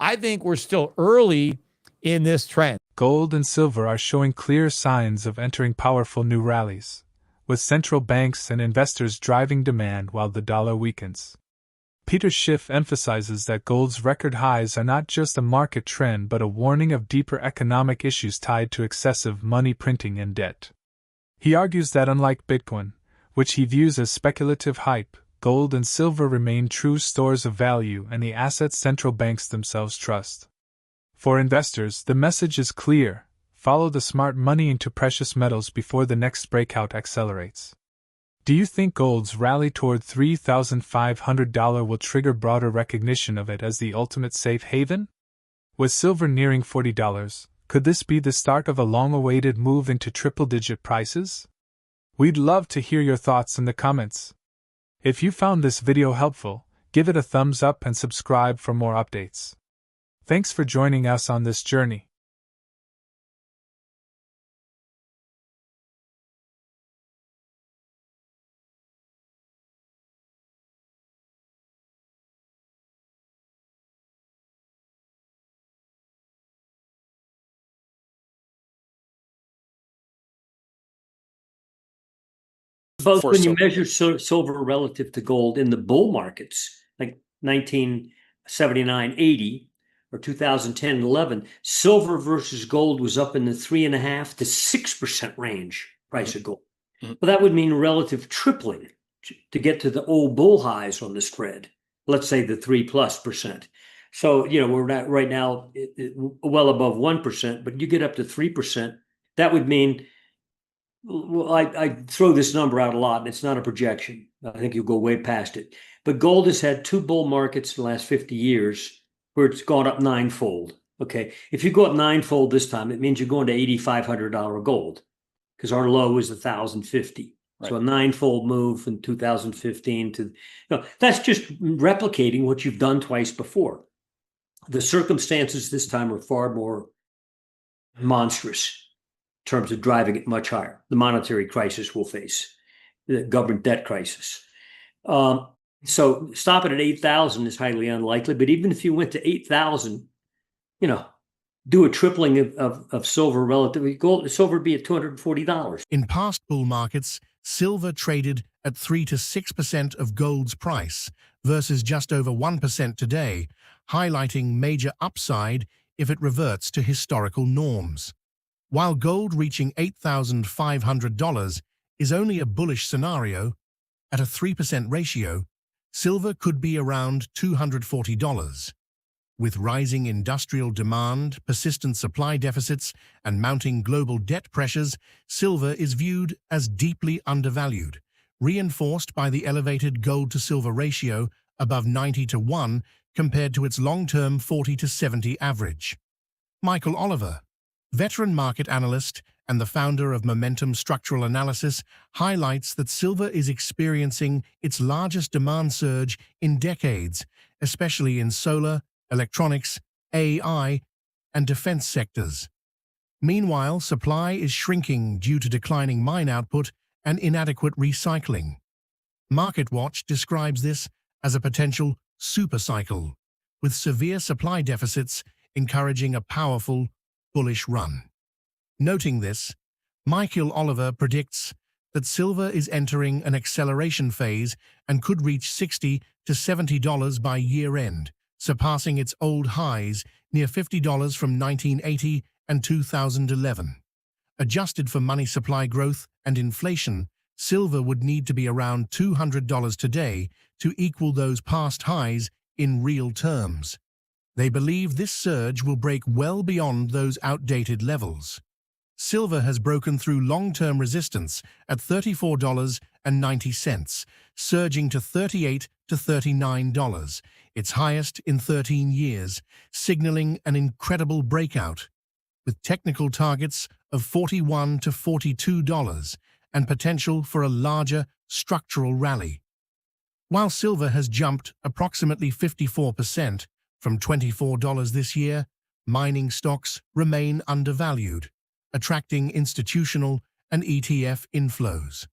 I think we're still early in this trend. Gold and silver are showing clear signs of entering powerful new rallies, with central banks and investors driving demand while the dollar weakens. Peter Schiff emphasizes that gold's record highs are not just a market trend but a warning of deeper economic issues tied to excessive money printing and debt. He argues that unlike Bitcoin, which he views as speculative hype, gold and silver remain true stores of value and the assets central banks themselves trust. For investors, the message is clear: follow the smart money into precious metals before the next breakout accelerates. Do you think gold's rally toward $3,500 will trigger broader recognition of it as the ultimate safe haven? With silver nearing $40, could this be the start of a long-awaited move into triple-digit prices? We'd love to hear your thoughts in the comments. If you found this video helpful, give it a thumbs up and subscribe for more updates. Thanks for joining us on this journey. Both For when you silver. measure silver relative to gold in the bull markets, like 1979, 80, or 2010, 11, silver versus gold was up in the 3.5% to 6% range price of gold. Mhm. Well, that would mean relative tripling to get to the old bull highs on the spread. Let's say the 3+%. So, we're not right now well above 1%, but you get up to 3%. That would mean, well, I throw this number out a lot, and it's not a projection. I think you'll go way past it. But gold has had two bull markets in the last 50 years where it's gone up ninefold. Okay, if you go up ninefold this time, it means you're going to $8,500 gold, because our low is $1,050. Right. So a ninefold move from 2015 to, that's just replicating what you've done twice before. The circumstances this time are far more monstrous in terms of driving it much higher. The monetary crisis we'll face, the government debt crisis. So stopping at 8,000 is highly unlikely. But even if you went to 8,000, do a tripling of silver relative to gold, silver would be at $240. In past bull markets, silver traded at 3 to 6% of gold's price versus just over 1% today, highlighting major upside if it reverts to historical norms. While gold reaching $8,500 is only a bullish scenario, at a 3% ratio, silver could be around $240. With rising industrial demand, persistent supply deficits, and mounting global debt pressures, silver is viewed as deeply undervalued, reinforced by the elevated gold-to-silver ratio above 90 to 1 compared to its long-term 40 to 70 average. Michael Oliver, veteran market analyst and the founder of Momentum Structural Analysis, highlights that silver is experiencing its largest demand surge in decades, especially in solar, electronics, AI, and defense sectors. Meanwhile, supply is shrinking due to declining mine output and inadequate recycling. MarketWatch describes this as a potential supercycle, with severe supply deficits encouraging a powerful, bullish run. Noting this, Michael Oliver predicts that silver is entering an acceleration phase and could reach $60 to $70 by year-end, surpassing its old highs near $50 from 1980 and 2011. Adjusted for money supply growth and inflation, silver would need to be around $200 today to equal those past highs in real terms. They believe this surge will break well beyond those outdated levels. Silver has broken through long-term resistance at $34.90, surging to $38 to $39, its highest in 13 years, signaling an incredible breakout, with technical targets of $41 to $42 and potential for a larger structural rally. While silver has jumped approximately 54% from $24 this year, mining stocks remain undervalued, attracting institutional and ETF inflows.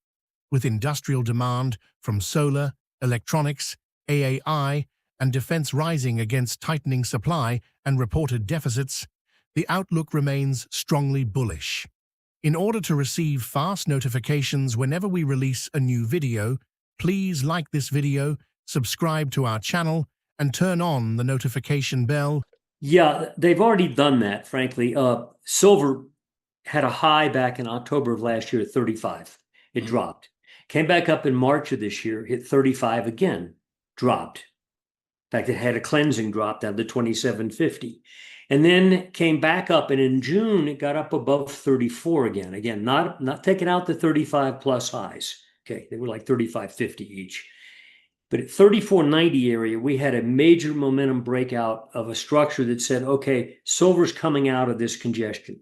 With industrial demand from solar, electronics, AI, and defense rising against tightening supply and reported deficits, the outlook remains strongly bullish. In order to receive fast notifications whenever we release a new video, please like this video, subscribe to our channel, and turn on the notification bell. Yeah, they've already done that, frankly. Silver had a high back in October of last year at 35. It dropped. Came back up in March of this year, hit 35 again, dropped. In fact, it had a cleansing drop down to 27.50. and then came back up. And in June, it got up above 34 again. Again, not taking out the 35 plus highs. Okay, they were like 35.50 each. But at 34.90 area, we had a major momentum breakout of a structure that said, okay, silver's coming out of this congestion.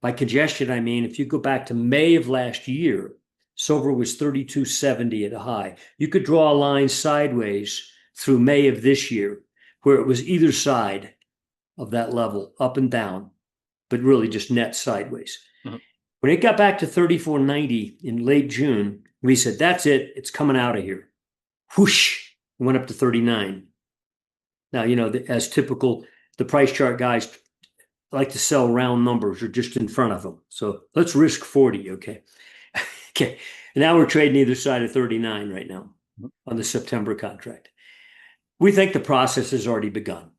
By congestion, I mean, if you go back to May of last year, silver was 32.70 at a high. You could draw a line sideways through May of this year, where it was either side of that level, up and down, but really just net sideways. Mhm. When it got back to 34.90 in late June, we said, that's it, it's coming out of here. Whoosh, it went up to 39. Now, as typical, the price chart guys like to sell round numbers or just in front of them. So let's risk 40, okay? Okay, and now we're trading either side of 39 right now on the September contract. We think the process has already begun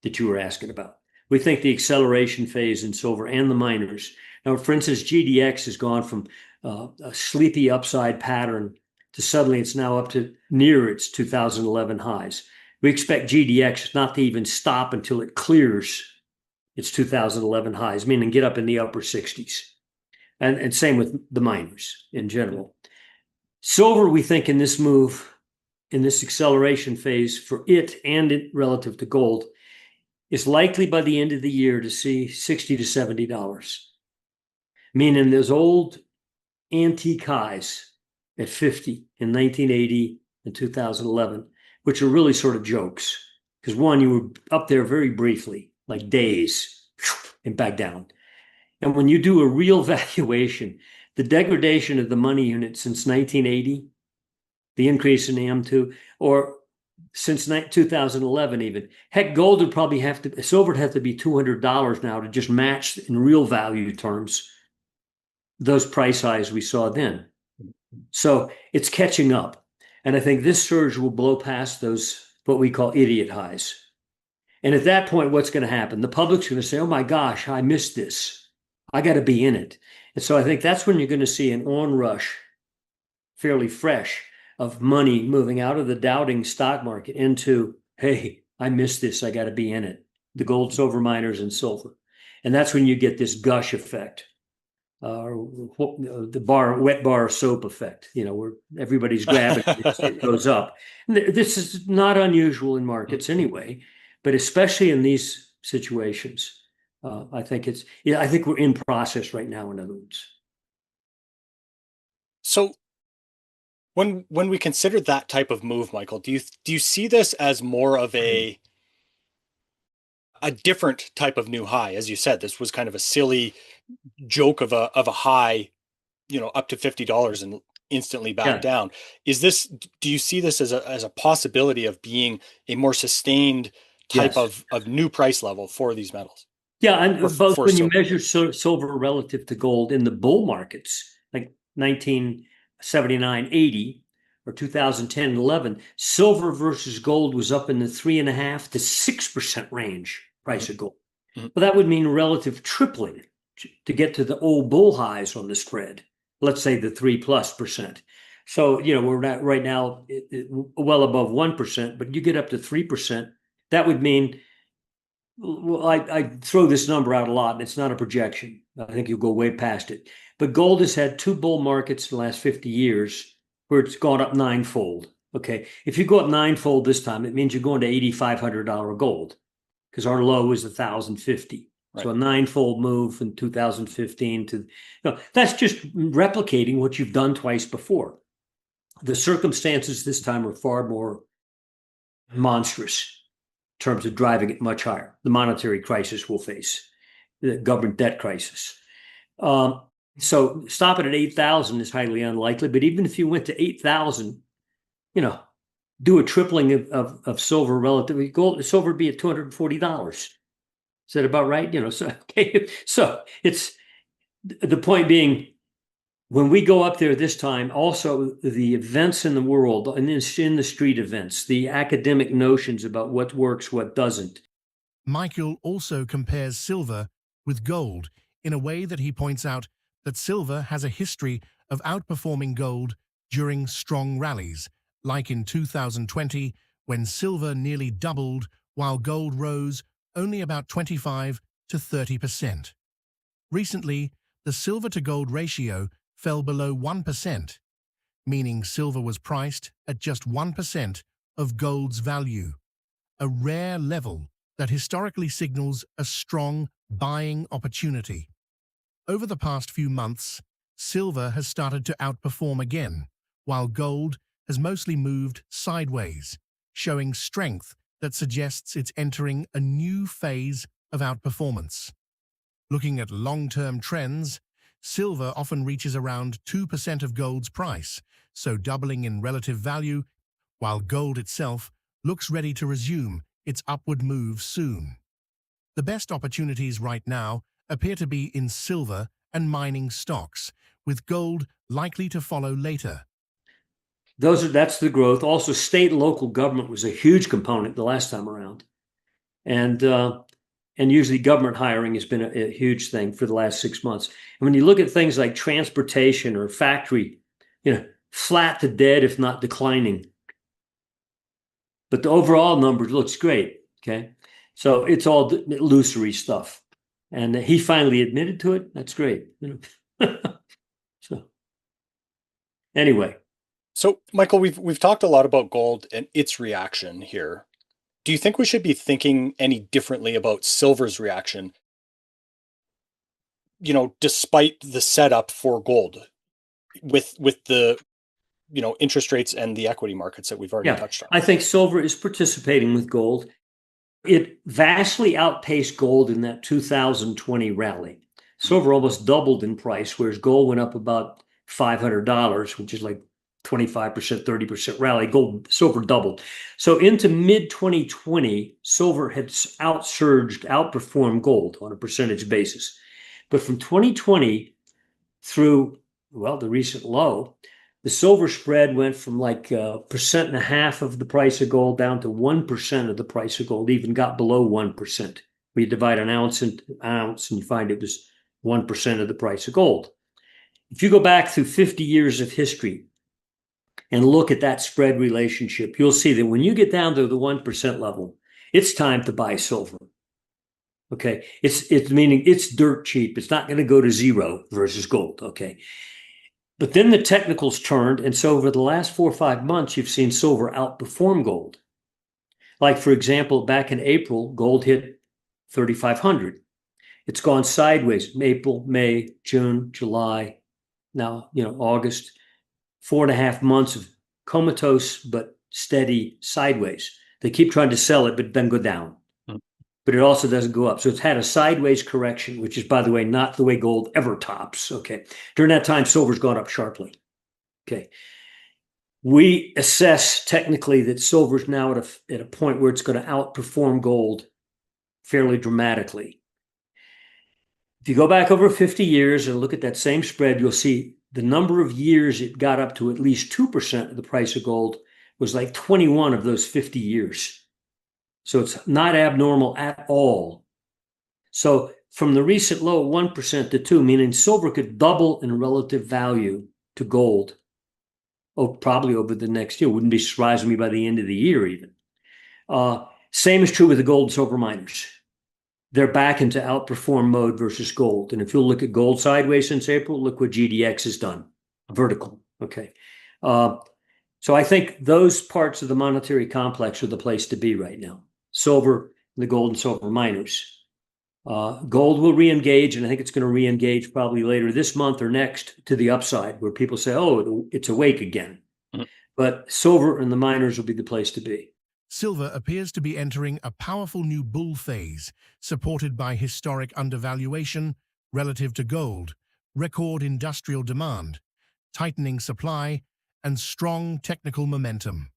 that you were asking about. We think the acceleration phase in silver and the miners. Now, for instance, GDX has gone from a sleepy upside pattern to suddenly it's now up to near its 2011 highs. We expect GDX not to even stop until it clears its 2011 highs, meaning get up in the upper 60s. And same with the miners in general. Silver, we think in this move, in this acceleration phase for it and it relative to gold, is likely by the end of the year to see $60 to $70. Meaning those old antique highs at 50 in 1980 and 2011, which are really sort of jokes. Because one, you were up there very briefly, like days, and back down. And when you do a real valuation, the degradation of the money unit since 1980, the increase in the M2, or since 2011 even, heck, gold would probably silver would have to be $200 now to just match in real value terms those price highs we saw then. So it's catching up. And I think this surge will blow past those, what we call idiot highs. And at that point, what's going to happen? The public's going to say, oh my gosh, I missed this. I got to be in it. And so I think that's when you're going to see an onrush, fairly fresh, of money moving out of the doubting stock market into, hey, I missed this. I got to be in it. The gold, silver miners and silver. And that's when you get this gush effect. The wet bar soap effect, where everybody's grabbing it, it goes up. This is not unusual in markets anyway, but especially in these situations, I think I think we're in process right now, in other words. So when we consider that type of move, Michael, do you see this as more of a different type of new high? As you said, this was kind of a silly joke of a high, up to $50 and instantly back down. Do you see this as a possibility of being a more sustained type of new price level for these metals? Yeah, and both when you measure silver relative to gold in the bull markets, like 1979, 80, or 2010, 11, silver versus gold was up in the 3.5% to 6% range price of gold. Mm-hmm. Well, that would mean relative tripling to get to the old bull highs on the spread, let's say the 3+%. So, we're at right now well above 1%, but you get up to 3%. That would mean, well, I throw this number out a lot, and it's not a projection. I think you'll go way past it. But gold has had two bull markets in the last 50 years where it's gone up ninefold. Okay, if you go up ninefold this time, it means you're going to $8,500 gold, because our low is $1,050. Right. So a ninefold move in 2015 to, that's just replicating what you've done twice before. The circumstances this time are far more monstrous in terms of driving it much higher. The monetary crisis we'll face, the government debt crisis. So stopping at 8,000 is highly unlikely. But even if you went to 8,000, do a tripling of silver relatively gold, silver would be at $240. Is that about right? So it's the point being, when we go up there this time, also the events in the world and in the street events, the academic notions about what works, what doesn't. Michael also compares silver with gold in a way that he points out that silver has a history of outperforming gold during strong rallies, like in 2020, when silver nearly doubled while gold rose only about 25 to 30%. Recently, the silver to gold ratio fell below 1%, meaning silver was priced at just 1% of gold's value, a rare level that historically signals a strong buying opportunity. Over the past few months, silver has started to outperform again, while gold has mostly moved sideways, showing strength that suggests it's entering a new phase of outperformance. Looking at long-term trends, silver often reaches around 2% of gold's price, so doubling in relative value, while gold itself looks ready to resume its upward move soon. The best opportunities right now appear to be in silver and mining stocks, with gold likely to follow later. That's the growth. Also, state and local government was a huge component the last time around, and usually government hiring has been a huge thing for the last 6 months. And when you look at things like transportation or factory, flat to dead, if not declining. But the overall number looks great. Okay, so it's all illusory stuff, and he finally admitted to it. That's great. So anyway. So, Michael, we've talked a lot about gold and its reaction here. Do you think we should be thinking any differently about silver's reaction, despite the setup for gold with the, interest rates and the equity markets that we've already touched on? I think silver is participating with gold. It vastly outpaced gold in that 2020 rally. Silver almost doubled in price, whereas gold went up about $500, which is like 25%, 30% rally. Silver doubled. So into mid-2020, silver had outperformed gold on a percentage basis. But from 2020 through, the recent low, the silver spread went from like 1.5% of the price of gold down to 1% of the price of gold, even got below 1%. We divide an ounce into ounce and you find it was 1% of the price of gold. If you go back through 50 years of history and look at that spread relationship, you'll see that when you get down to the 1% level, it's time to buy silver. Okay, it's meaning it's dirt cheap. It's not going to go to zero versus gold. Okay, but then the technicals turned, and so over the last 4 or 5 months, you've seen silver outperform gold. Like for example, back in April, gold hit 3,500. It's gone sideways. April, May, June, July, now August. 4.5 months of comatose but steady sideways. They keep trying to sell it, but then go down. But it also doesn't go up. So it's had a sideways correction, which is, by the way, not the way gold ever tops. Okay. During that time, silver's gone up sharply. Okay. We assess technically that silver's now at a point where it's going to outperform gold fairly dramatically. If you go back over 50 years and look at that same spread, you'll see the number of years it got up to at least 2% of the price of gold was like 21 of those 50 years. So it's not abnormal at all. So from the recent low of 1% to 2%, meaning silver could double in relative value to gold, probably over the next year. Wouldn't be surprising me by the end of the year even. Same is true with the gold and silver miners. They're back into outperform mode versus gold. And if you'll look at gold sideways since April, look what GDX has done, vertical. Okay. So I think those parts of the monetary complex are the place to be right now. Silver, the gold and silver miners. Gold will re-engage, and I think it's going to re-engage probably later this month or next to the upside, where people say, oh, it's awake again. But silver and the miners will be the place to be. Silver appears to be entering a powerful new bull phase, supported by historic undervaluation relative to gold, record industrial demand, tightening supply, and strong technical momentum.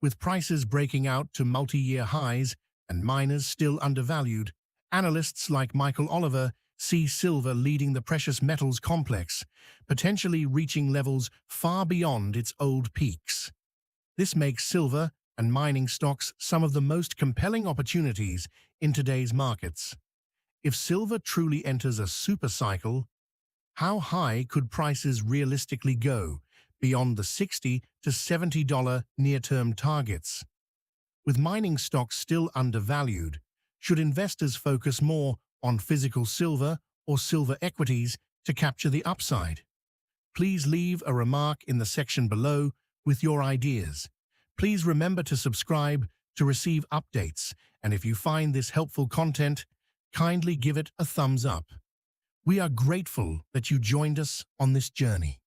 With prices breaking out to multi-year highs and miners still undervalued, analysts like Michael Oliver see silver leading the precious metals complex, potentially reaching levels far beyond its old peaks. This makes silver and mining stocks some of the most compelling opportunities in today's markets. If silver truly enters a super cycle, how high could prices realistically go beyond the $60 to $70 near-term targets? With mining stocks still undervalued, Should investors focus more on physical silver or silver equities to capture the upside? Please leave a remark in the section below with your ideas. Please remember to subscribe to receive updates, and if you find this helpful content, kindly give it a thumbs up. We are grateful that you joined us on this journey.